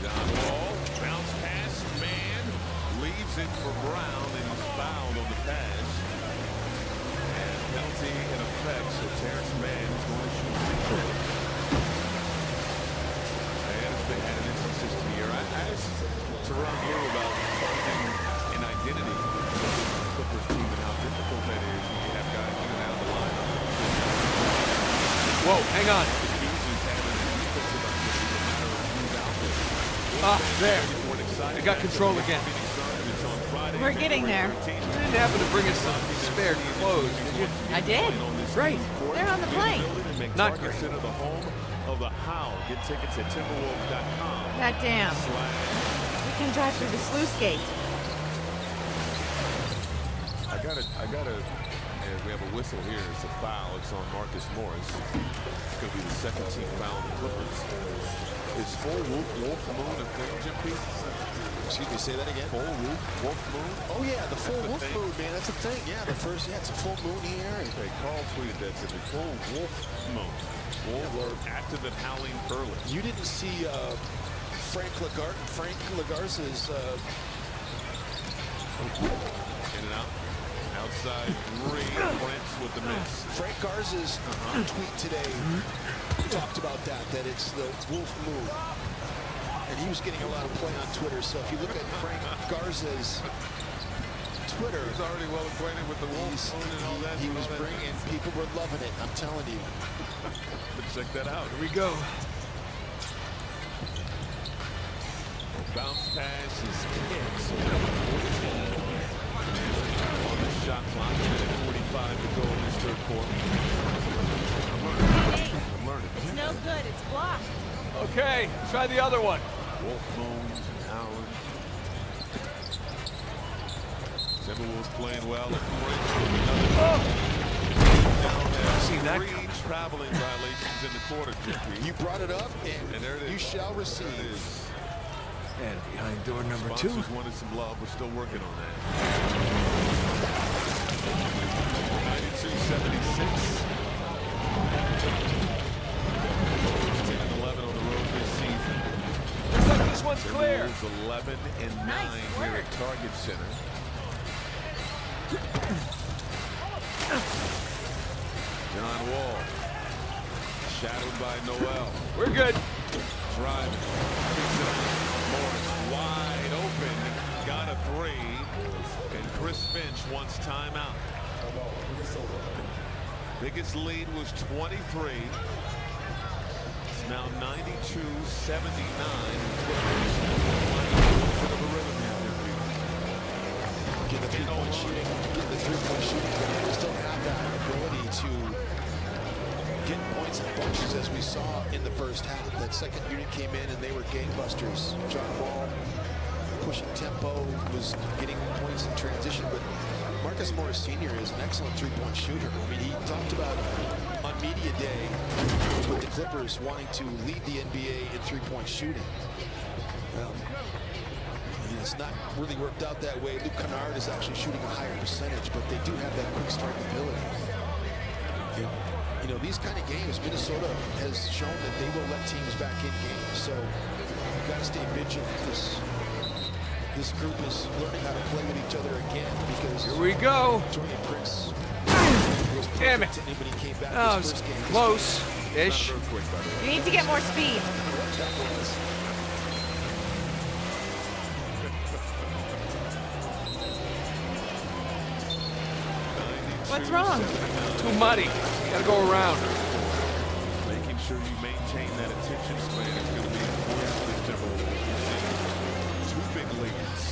A: John Wall, bounce pass, man, leaves it for Brown, and he's fouled on the pass. And penalty in effect, so Terrence Mann is going to shoot. And it's been an inconsistent year. I asked Teron here about finding an identity for the Clippers team and how difficult that is when you have guys in and out of the lineup.
C: Whoa, hang on. Ah, there. I got control again.
B: We're getting there.
C: You didn't happen to bring us some spare clothes, did you?
B: I did.
C: Great.
B: They're on the plane.
A: Not great. The home of the Howl. Get tickets at timberwolves.com.
B: God damn. We can drive through the sluice gate.
A: I gotta, and we have a whistle here. It's a foul. It's on Marcus Morris. It's gonna be the second team foul on the Clippers. Is full wolf moon a thing, Jim Pete?
D: Excuse me, say that again?
A: Full wolf moon?
D: Oh yeah, the full wolf moon, man. That's a thing. Yeah, it's a full moon here.
A: Okay, Carl tweeted that to the full wolf moon. Wolves are active and howling early.
D: You didn't see Frank Lagarza's
A: in and out. Outside three, Prince with the miss.
D: Frank Garza's tweet today talked about that it's the wolf moon. And he was getting a lot of play on Twitter. So if you look at Frank Garza's Twitter,
A: he's already well acquainted with the wolf moon and all that.
D: He was bringing, people were loving it. I'm telling you.
A: But check that out.
C: Here we go.
A: Bounce pass is kicked. On the shot clock, 45 to go in this third quarter. I'm learning.
E: It's no good. It's blocked.
C: Okay, try the other one.
A: Wolf moans and howling. Timberwolves playing well.
C: Seen that
A: three traveling violations in the quarter, Jeffrey.
D: You brought it up, and
A: there it is.
D: You shall receive.
C: And behind door number two.
A: Sponsors wanted some love. We're still working on that. 92-76. 10-11 on the road this season.
C: Looks like this one's clear.
A: 11-9 here at Target Center. John Wall. Shadowed by Noel.
C: We're good.
A: Driving. Morris wide open. Got a three. And Chris Finch wants timeout. Biggest lead was 23. It's now 92-79.
D: Get the three-point shooting. Get the three-point shooting. They still have that ability to get points in bunches, as we saw in the first half. That second unit came in and they were gangbusters. John Wall pushing tempo, was getting points in transition, but Marcus Morris Sr. is an excellent three-point shooter. I mean, he talked about on media day with the Clippers wanting to lead the NBA in three-point shooting. Well, it's not really worked out that way. Luke Kennard is actually shooting a higher percentage, but they do have that quick strike ability. You know, these kind of games, Minnesota has shown that they will let teams back in games. So you've got to stay vigilant. This group is learning how to play with each other again, because
C: here we go.
D: Torian Prince was
C: damn it.
D: when he came back
C: Oh,
D: his first game.
C: close-ish.
B: You need to get more speed. What's wrong?
C: Too muddy. Gotta go around.
A: Making sure you maintain that attention span is going to be important for the Timberwolves. Two big leads.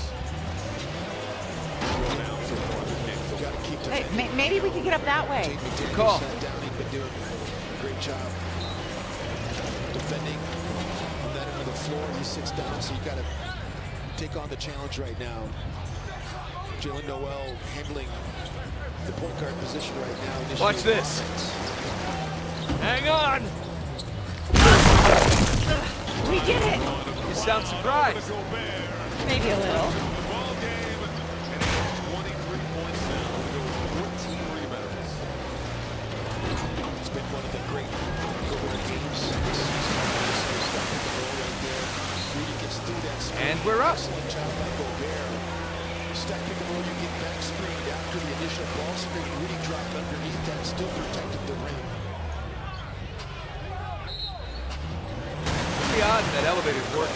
B: Hey, maybe we could get up that way.
D: Good
C: call.
D: He's been doing a great job defending on that end of the floor. He sits down, so you've got to take on the challenge right now. Jalen Noel handling the point guard position right now.
C: Watch this. Hang on.
B: We did it.
C: You sound surprised.
B: Maybe a little.
A: Ball game, and he has 23 points now. With 14 rebounds.
D: It's been one of the great Gobert teams. Rudy gets through that screen.
C: And we're up.
D: Excellent job by Gobert. Stack pick and roll, you get back screened after the initial ball screen. Rudy dropped underneath that, still protected the rim.
C: Pretty odd that elevated work.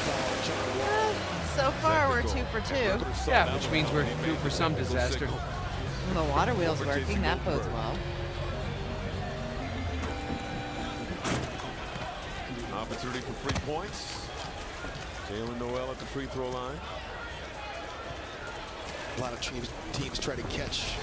B: So far, we're 2 for 2.
C: Yeah, which means we're due for some disaster.
B: Well, the water wheel's working. That bodes well.
A: Opportunity for free points. Jalen Noel at the free throw line.
D: A lot of teams try to catch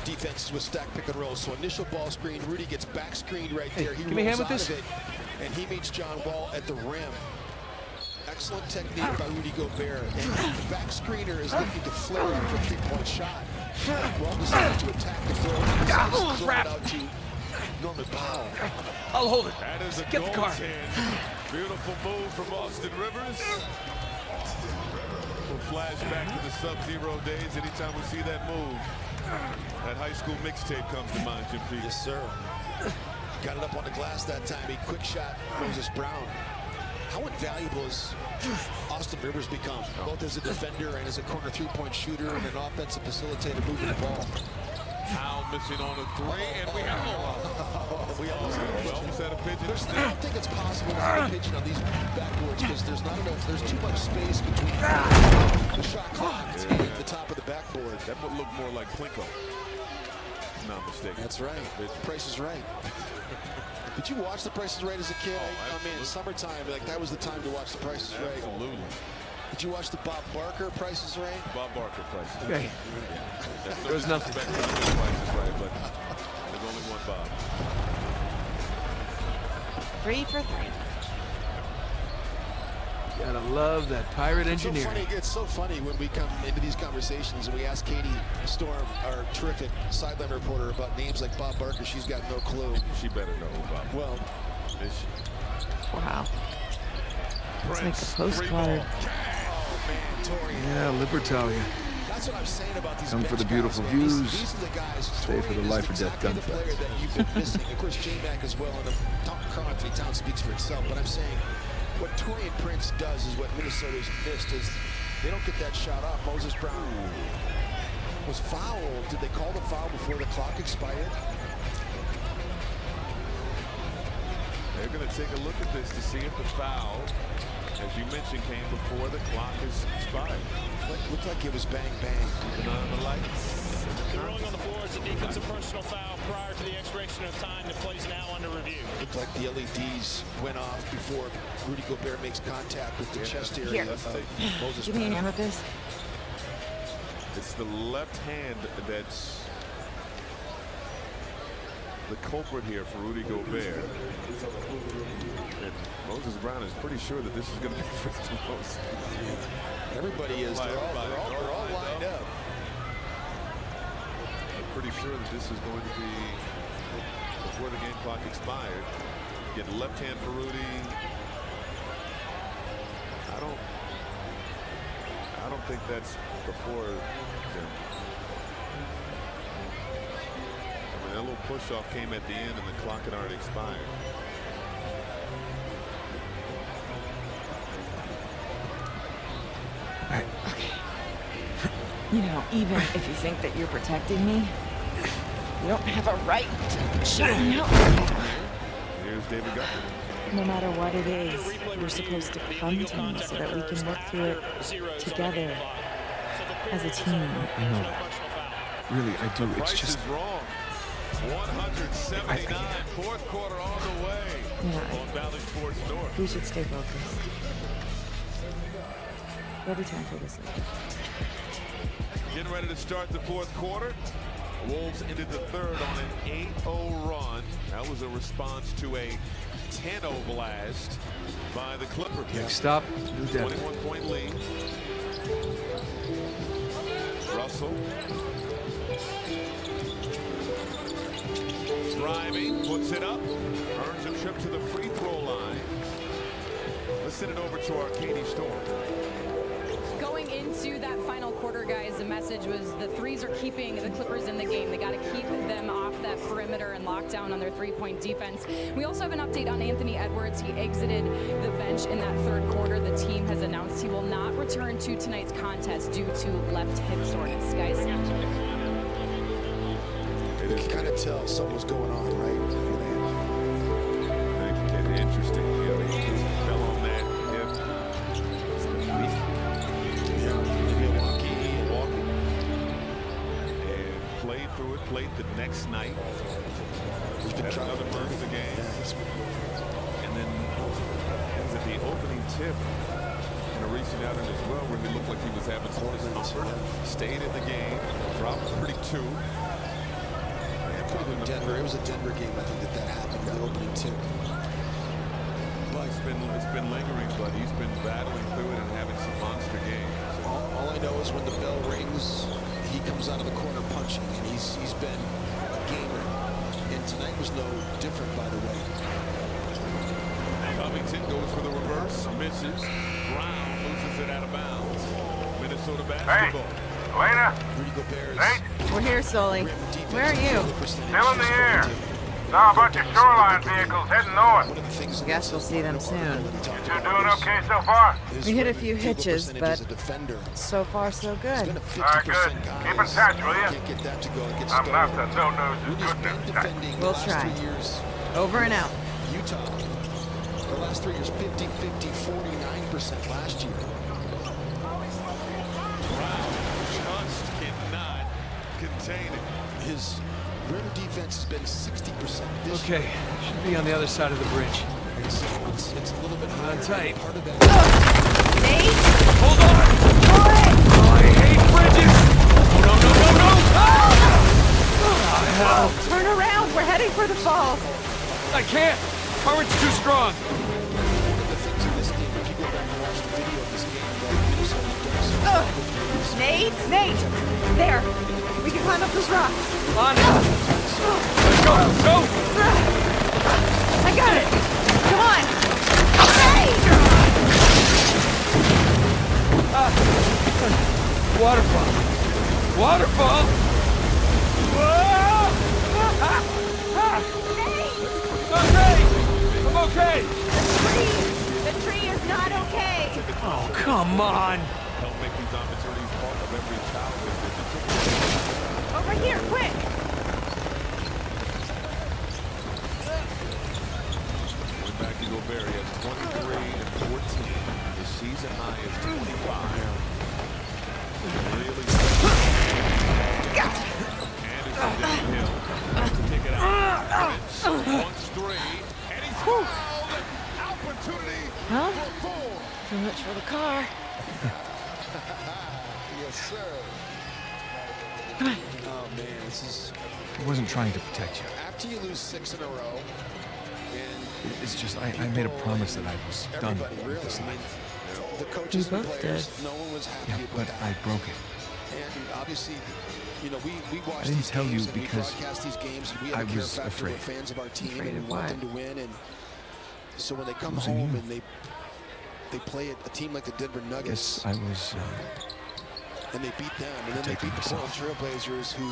D: defenses with stack pick and roll. So initial ball screen, Rudy gets back screened right there. He
C: give me a hand
D: rolls
C: with
D: out
C: this.
D: of it, and he meets John Wall at the rim. Excellent technique by Rudy Gobert. And the back screener is looking to flare up for a three-point shot. Wall decided to attack the floor.
C: Oh, crap.
D: Out to Norman Powell.
C: I'll hold it.
A: That is a
C: Get the car.
A: goaltend. Beautiful move from Austin Rivers. We'll flash back to the Sub-Zero days. Anytime we see that move, that high school mixtape comes to mind, Jim P.
D: Yes, sir. Got it up on the glass that time. A quick shot, Moses Brown. How invaluable has Austin Rivers become, both as a defender and as a corner three-point shooter and an offensive facilitator moving the ball?
A: Powell missing on a three, and we have
D: We almost
A: had a pigeon.
D: I don't think it's possible to have a pigeon on these backboards because there's not enough. There's too much space between the shot clock and the top of the backboard.
A: That would look more like Plinko. Not mistaken.
D: That's right. Price is Right. Did you watch The Price is Right as a kid? I mean, summertime, like that was the time to watch The Price is Right.
A: Absolutely.
D: Did you watch the Bob Barker Price is Right?
A: Bob Barker Price is
C: Okay.
A: Right.
C: There was nothing.
A: Price is Right, but there's only one Bob.
B: 3 for 3.
C: Gotta love that pirate engineering.
D: It's so funny when we come into these conversations and we ask Katie Storm, our terrific sideline reporter, about names like Bob Barker. She's got no clue.
A: She better know who Bob.
D: Well,
A: Is she?
B: Wow. It's like a
A: Prince,
B: postcard.
C: Yeah, Libertalia.
D: that's what I'm saying about these
C: Come for
D: bench
C: the beautiful
D: guys, man.
C: views,
D: These are the guys.
C: stay for the
D: Torian
C: life
D: is
C: or death
D: exactly the player
C: gunfights.
D: that you've been missing. Of course, J-Mac as well, and Carl Anthony Towns speaks for itself. But I'm saying what Torian Prince does is what Minnesota's missed is they don't get that shot off. Moses Brown was fouled. Did they call the foul before the clock expired?
A: They're going to take a look at this to see if the foul, as you mentioned, came before the clock is expired.
D: Looked like it was bang, bang.
A: Keeping an eye on the lights.
J: The ruling on the floor is a defensive personal foul prior to the expiration of time. The play is now under review.
D: Looked like the LEDs went off before Rudy Gobert makes contact with the chest area
B: Here.
D: of Moses
B: Give me a
D: Brown.
B: hand with this.
A: It's the left hand that's the culprit here for Rudy Gobert. And Moses Brown is pretty sure that this is going to be first and most.
D: Everybody is. They're all lined up.
A: I'm pretty sure that this is going to be before the game clock expired. Get left hand for Rudy. I don't think that's before him. I mean, that little push off came at the end and the clock had already expired.
B: You know, even if you think that you're protecting me, you don't have a right to shut me out.
A: Here's David Guthrie.
B: No matter what it is, you're supposed to come to me so that we can work through it together as a team.
C: I know. Really, I do. It's
A: Price
C: just.
A: is wrong. 179, fourth quarter on the way.
B: Yeah.
A: On Valley Sports North.
B: We should stay focused. There'll be time for this later.
A: Getting ready to start the fourth quarter. Wolves ended the third on an 8-0 run. That was a response to a 10-0 blast by the Clippers.
C: Next stop, New Devon.
A: 21-point lead. whistle. Driving, puts it up, earns a trip to the free throw line. Let's send it over to our Katie Storm.
F: Going into that final quarter, guys, the message was the threes are keeping the Clippers in the game. They got to keep them off that perimeter and lock down on their three-point defense. We also have an update on Anthony Edwards. He exited the bench in that third quarter. The team has announced he will not return to tonight's contest due to left hip soreness, guys.
D: You can kind of tell something was going on, right?
A: Interesting. Yeah, they just fell on that hip. Week.
D: Yeah, Milwaukee.
A: And played through it, played the next night.
D: He's been
A: Had another burst of the game.
D: Yeah,
A: and then was it the opening tip in a recent outing as well, where he looked like he was having some discomfort. Stayed in the game, dropped 32.
D: Denver. It was a Denver game, I think, that happened, the opening tip. But
A: It's been lingering, but he's been battling through it and having some monster games.
D: all I know is when the bell rings, he comes out of the corner punching, and he's been a gamer. And tonight was no different, by the way.
A: Covington goes for the reverse, misses. Brown loses it out of bounds. Minnesota basketball.
H: Elena?
D: Rudy Gobert.
H: Nate?
B: We're here, Sully. Where are you?
H: Still in the air. Saw a bunch of shoreline vehicles heading north.
B: Guess we'll see them soon.
H: You two doing okay so far?
B: We hit a few hitches, but so far so good.
H: Alright, good. Keep in touch, will you? I'm not the no news is good news.
B: We'll try. Over and out.
D: Utah, the last 3 years, 50, 50, 49% last year.
A: Brown just cannot contain it.
D: His rim defense has been 60% this year.
C: Okay, should be on the other side of the bridge.
D: And so it's a little bit higher.
C: tight.
D: Part of that.
B: Nate!
C: Hold on!
B: Pull it!
C: Oh, I hate bridges! Oh, no, no, no, no! Hell.
B: Turn around! We're heading for the falls!
C: I can't! Current's too strong!
D: One of the things in this game, if you go back and watch the video of this game, that Minnesota does.
B: Nate! Nate! There! We can climb up this rock!
C: On it! Let's go! Go!
B: I got it! Come on! Hey!
C: Waterfall! Waterfall! Whoa! Okay! I'm okay!
B: The tree is not okay!
C: Oh, come on!
A: Help make these opportunities part of every childhood visit.
B: Over here, quick!
A: Going back to Gobert, he has 23 and 14. His season high is 25. Really Anderson downhill to kick it out. Wants three, and he's fouled. Opportunity for four.
B: Too much for the car.
D: Yes, sir.
B: Come on.
D: Oh, man, this is...
C: I wasn't trying to protect you.
D: After you lose 6 in a row, and
C: It's just, I made a promise that I was done
D: everybody
C: with
D: really,
C: this
D: I mean,
C: life.
D: the coaches
B: We
D: and
B: both
D: players,
B: did.
D: no one was happy
C: Yeah,
D: with
C: but
D: that.
C: I broke it.
D: And obviously, you know, we watch
C: I didn't
D: these
C: tell you
D: games and we
C: because
D: broadcast these games and we
C: I
D: have a care
C: was
D: factor.
C: afraid.
D: We're fans of our team
B: Afraid
D: and
B: of
D: we want
B: what?
D: them to win. And so when they come
C: Losing
D: home
C: you.
D: and they play a team like the Denver Nuggets
C: Yes, I was,
D: and they beat them, and then they
C: taking
D: beat the
C: this
D: Portland
C: off.
D: Trailblazers, who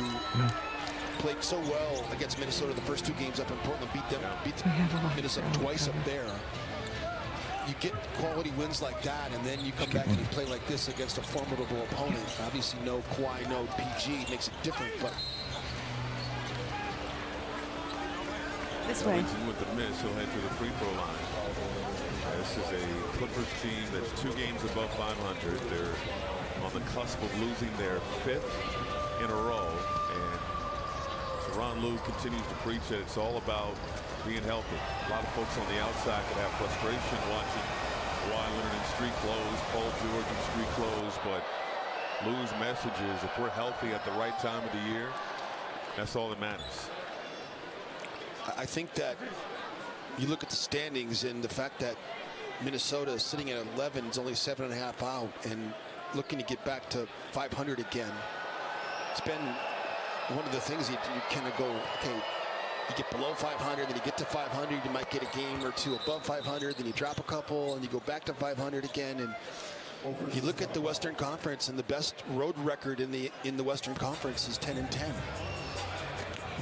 D: played so well against Minnesota the first 2 games up in Portland, beat Minnesota twice up there. You get quality wins like that, and then you come back and you play like this against a formidable opponent. Obviously, no Kawhi, no PG makes it different, but
B: This way.
A: Covington with the miss, he'll head to the free throw line. This is a Clippers team that's 2 games above 500. They're on the cusp of losing their 5th in a row, and Ron Lue continues to preach that it's all about being healthy. A lot of folks on the outside could have frustration watching Kawhi Leonard in street clothes, Paul George in street clothes, but Lue's message is if we're healthy at the right time of the year, that's all that matters.
D: I think that you look at the standings and the fact that Minnesota is sitting at 11 is only 7.5 out and looking to get back to 500 again. It's been one of the things you kind of go, okay, you get below 500, then you get to 500, you might get a game or two above 500, then you drop a couple, and you go back to 500 again. And you look at the Western Conference, and the best road record in the Western Conference is 10-10.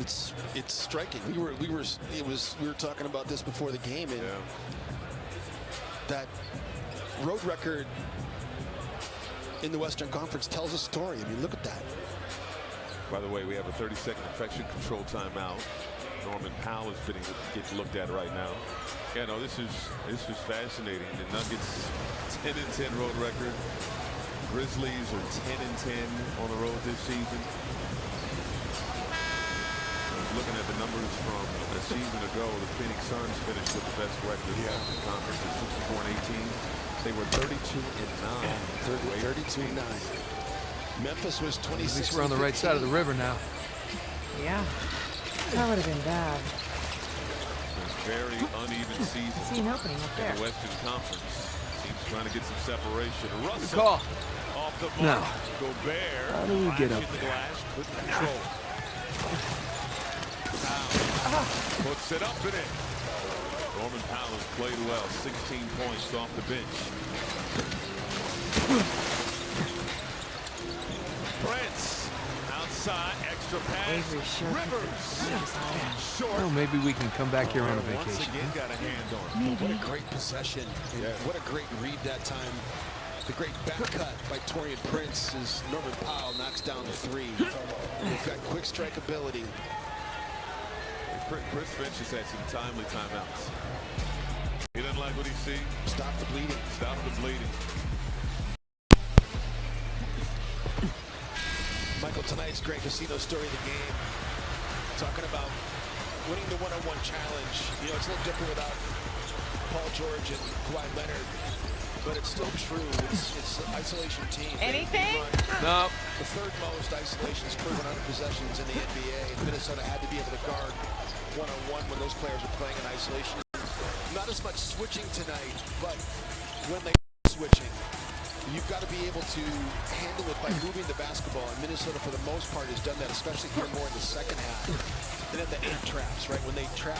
D: It's striking. We were talking about this before the game, and that road record in the Western Conference tells a story. I mean, look at that.
A: By the way, we have a 30-second infection control timeout. Norman Powell is getting looked at right now. Yeah, no, this is fascinating. The Nuggets 10-10 road record. Grizzlies are 10-10 on the road this season. I was looking at the numbers from a season ago. The Phoenix Suns finished with the best record in the conference at 64-18. They were 32-9.
D: 32-9. Memphis was 26.
C: At least we're on the right side of the river now.
B: Yeah. That would have been bad.
A: Very uneven season.
B: I see an opening up there.
A: In the Western Conference. Teams trying to get some separation. Russell
C: call.
A: Off the
C: No.
A: mark. Gobert.
C: How do we get up
A: the
C: there?
A: glass. Couldn't control. Powell puts it up and in. Norman Powell has played well. 16 points off the bench. Prince. Outside, extra pass. Rivers. Short.
C: Well, maybe we can come back here on a
A: Once
C: vacation.
A: again, got a hand on.
D: What a great possession. What a great read that time. The great back cut by Taurean Prince as Norman Powell knocks down the three. We've got quick strike ability.
A: Chris Finch has had some timely timeouts. He doesn't like what he sees.
D: Stop the bleeding.
A: Stop the bleeding.
D: Michael, tonight's great casino story of the game. Talking about winning the one-on-one challenge. You know, it's a little different without Paul George and Kawhi Leonard, but it's still true. It's an isolation team.
E: Anything?
C: No.
D: The third most isolations per 100 possessions in the NBA. Minnesota had to be able to guard one-on-one when those players are playing in isolation. Not as much switching tonight, but when they are switching, you've got to be able to handle it by moving the basketball, and Minnesota, for the most part, has done that, especially here more in the second half. And then the 8 traps, right? When they trap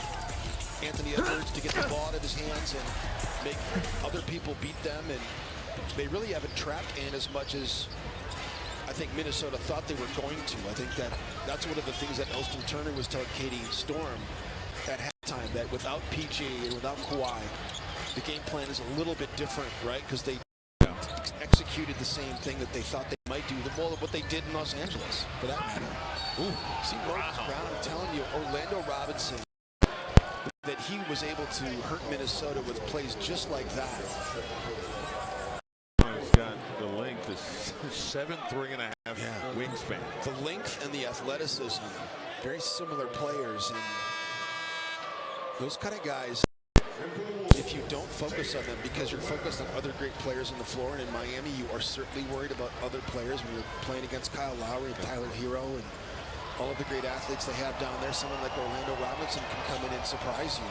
D: Anthony Edwards to get the ball out of his hands and make other people beat them, and they really haven't trapped Ant as much as I think Minnesota thought they were going to. I think that's one of the things that Elston Turner was telling Katie Storm at halftime, that without PG and without Kawhi, the game plan is a little bit different, right? Because they executed the same thing that they thought they might do, what they did in Los Angeles, for that matter. Ooh, see Moses Brown, I'm telling you, Orlando Robinson, that he was able to hurt Minnesota with plays just like that.
A: He's got the length, is 7'3.5" wingspan.
D: The length and the athleticism, very similar players, and those kind of guys, if you don't focus on them because you're focused on other great players on the floor, and in Miami you are certainly worried about other players when you're playing against Kyle Lowry and Tyler Hero and all of the great athletes they have down there. Someone like Orlando Robinson can come in and surprise you.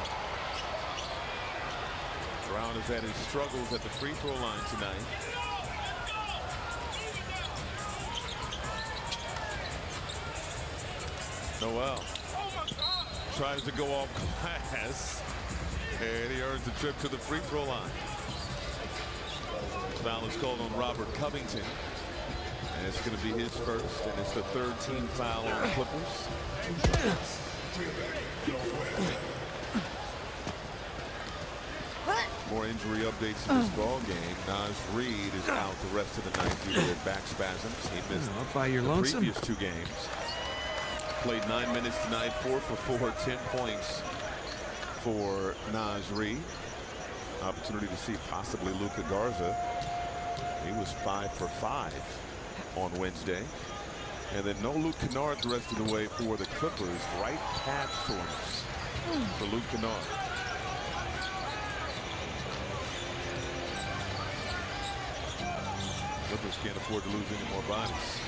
A: Brown has had his struggles at the free throw line tonight. Noel tries to go off glass, and he earns the trip to the free throw line. Foul is called on Robert Covington, and it's going to be his first, and it's the third team foul on the Clippers. More injury updates in this ball game. Naz Reid is out the rest of the night due to back spasms. He missed
C: Up by your
A: the
C: lonesome.
A: previous 2 games. Played 9 minutes tonight, 4 for 4, 10 points for Naz Reid. Opportunity to see possibly Luka Garza. He was 5 for 5 on Wednesday. And then no Luke Kennard the rest of the way for the Clippers. Right pad soreness for Luke Kennard. Clippers can't afford to lose any more bodies.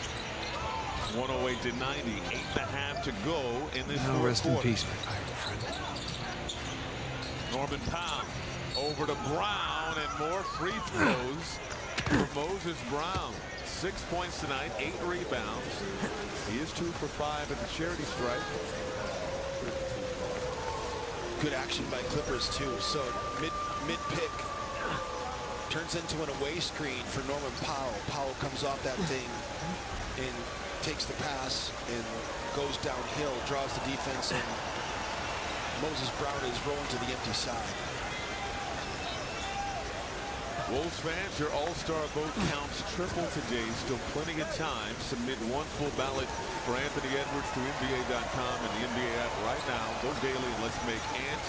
A: 108-90, 8.5 to go in this
C: Now
A: fourth
C: rest in
A: quarter.
C: peace, my pirate friend.
A: Norman Powell over to Brown, and more free throws for Moses Brown. 6 points tonight, 8 rebounds. He is 2 for 5 at the charity stripe.
D: Good action by Clippers too. So mid pick turns into an away screen for Norman Powell. Powell comes off that thing and takes the pass and goes downhill, draws the defense, and Moses Brown is rolling to the empty side.
A: Wolves fans, your all-star vote counts triple today. Still plenty of time. Submit one full ballot for Anthony Edwards through NBA.com and the NBA app right now. Go daily and let's make Ant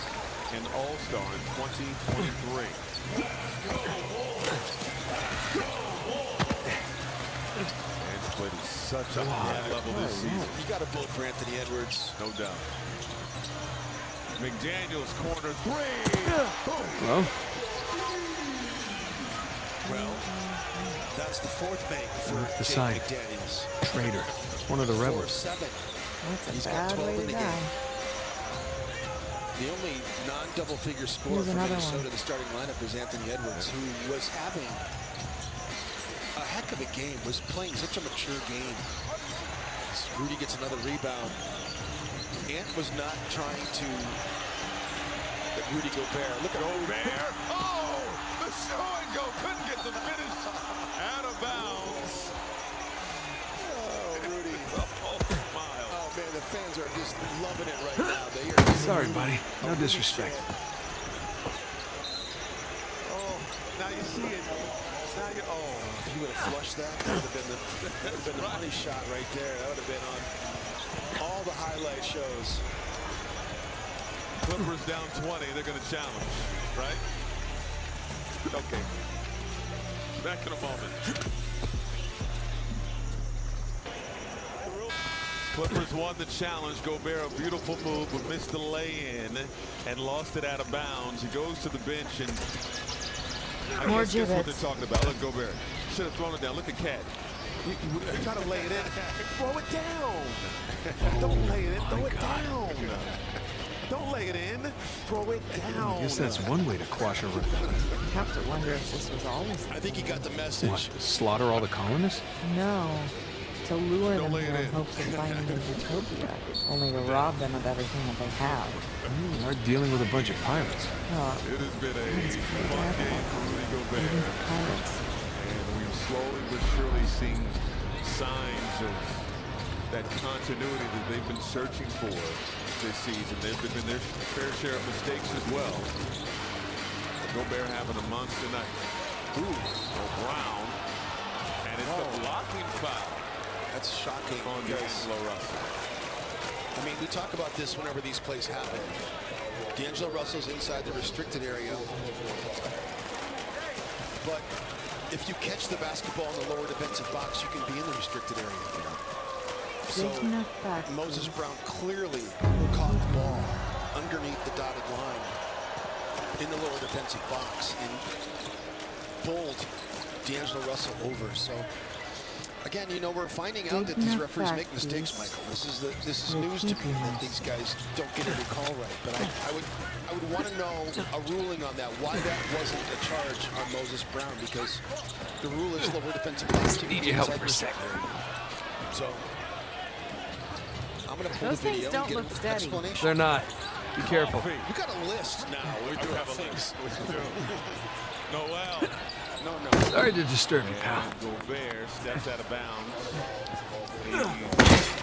A: an all-star in 2023. Ant's played at such a high level this season.
D: You got to vote for Anthony Edwards.
A: No doubt. McDaniels corner 3.
C: Well,
D: Well, that's the 4th bank for
C: the
D: Jake
C: sign.
D: McDaniels.
C: traitor. One of the rebels.
D: 4-7.
B: That's a
D: He's got
B: bad
D: 12
B: way
D: in
B: to
D: the
B: die.
D: game. The only non-double figure scorer
B: Here's
D: for
B: another
D: Minnesota,
B: one.
D: the starting lineup, is Anthony Edwards, who was having a heck of a game, was playing such a mature game. Rudy gets another rebound. Ant was not trying to let Rudy Gobert. Look at
A: Gobert. Oh, the show and go. Couldn't get the finish. Out of bounds.
D: Oh, Rudy. Oh, man, the fans are just loving it right now. They are
C: Sorry, buddy. No disrespect.
A: Oh, now you see it. Now you. Oh,
D: if you would have flushed that, that would have been the money shot right there. That would have been on all the highlight shows.
A: Clippers down 20. They're going to challenge, right? Okay. Back in a moment. Clippers won the challenge. Gobert, a beautiful move, but missed the lay-in and lost it out of bounds. He goes to the bench, and I
B: More
A: guess that's what
B: gibbets.
A: they're talking about. Look, Gobert should have thrown it down. Look at Cat. You try to lay it in. Throw it down. Don't lay it in. Throw it down. Don't lay it in. Throw it down.
C: I guess that's one way to quash a rebellion.
B: I have to wonder if this was always.
D: I think he got the message.
C: What, slaughter all the colonists?
B: No. To lure them
A: lay
B: here
A: it
B: in
A: in.
B: hopes of finding a utopia, only to rob them of everything that they have.
C: We are dealing with a bunch of pirates.
B: Oh,
A: It has been a fun game for Rudy Gobert.
B: even for pirates.
A: And we've slowly but surely seen signs of that continuity that they've been searching for this season. They've been their fair share of mistakes as well. Gobert having a monster night. Ooh, Brown. And it's a blocking foul
D: That's shocking.
A: on D'Angelo Russell.
D: I mean, we talk about this whenever these plays happen. D'Angelo Russell's inside the restricted area. But if you catch the basketball in the lower defensive box, you can be in the restricted area. So
B: There's enough back.
D: Moses Brown clearly caught the ball underneath the dotted line in the lower defensive box and bowled D'Angelo Russell over. So again, you know, we're finding out that these referees make mistakes, Michael. This is news to me that these guys don't get every call right. But I would want to know a ruling on that. Why that wasn't a charge on Moses Brown, because the rule is lower defensive box.
C: Need your help for a second.
D: So I'm going to pull
B: Those
D: the video
B: things don't
D: and get
B: look
D: an
B: steady.
D: explanation.
C: They're not. Be careful.
D: You got a list now.
A: We do have a list. We do. Noel.
D: No.
C: Sorry to disturb you, pal.
A: Gobert steps out of bounds.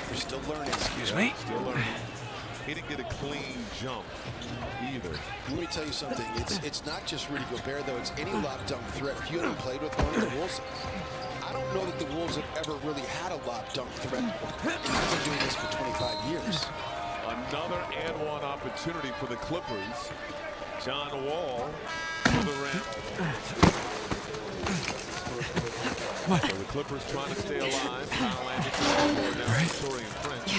D: We're still learning.
C: Excuse me?
A: Still learning. He didn't get a clean jump either.
D: Let me tell you something. It's not just Rudy Gobert, though. It's any lob dunk threat. If you haven't played with one of the Wolves, I don't know that the Wolves have ever really had a lob dunk threat. I've been doing this for 25 years.
A: Another and one opportunity for the Clippers. John Wall to the rim. So the Clippers trying to stay alive. Kyle Anderson on board now. Victoria Prince.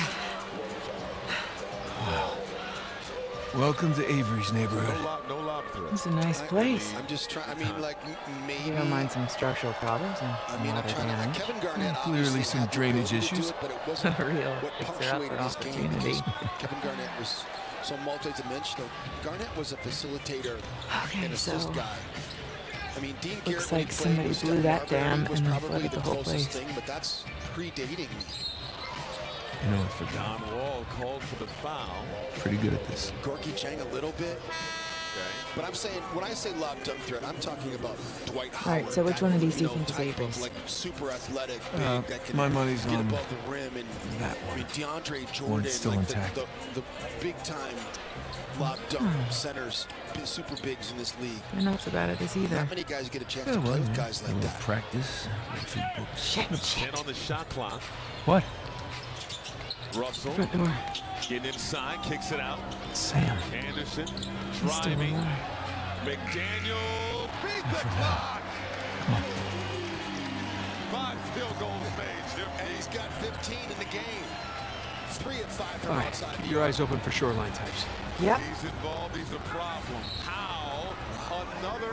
C: Welcome to Avery's neighborhood.
A: No lob threat.
B: It's a nice place.
D: I'm just trying. I mean, like, maybe.
B: You don't mind some structural problems and
D: I mean, I'm
B: water
D: trying to.
B: damage.
D: Kevin Garnett
C: Clearly
D: obviously
C: some
D: had the
C: drainage
D: ability to do
C: issues.
D: it, but it wasn't
B: Real
D: what
B: fixer-upper
D: punctuated his game, because
B: opportunity.
D: Kevin Garnett was so multi-dimensional. Garnett was a facilitator
B: Okay,
D: and assist
B: so
D: guy. I mean, Dean
B: Looks
D: Garrett,
B: like somebody blew that dam and then flooded the whole place.
D: thing, but that's predating.
C: You know, for
A: Don Wall called for the foul.
C: pretty good at this.
D: Gorky Chang a little bit.
A: Okay.
D: But I'm saying, when I say lob dunk threat, I'm talking about Dwight Howard.
B: All right, so which one of these do you think is
D: type of,
B: Avery's?
D: like super athletic, big, that can
C: my money's
D: get
C: on
D: above the rim, and
C: that one.
D: I mean DeAndre Jordan,
C: still
D: like
C: intact.
D: the big time lob dunk centers, super bigs in this league.
B: They're not so bad at this either.
D: Not many guys get a chance to play with guys like that.
C: Practice.
B: Shit,
A: 10 on the shot clock.
C: What?
A: Russell
B: Front door.
A: getting inside, kicks it out.
C: Sam.
A: Anderson
B: He's still
A: driving.
B: alive.
A: McDaniel beat the clock. 5 field goals made.
D: And he's got 15 in the game. 3 of 5 from
C: All right,
D: outside.
C: keep your eyes open for shoreline types.
B: Yep.
A: He's involved. He's a problem. How? Another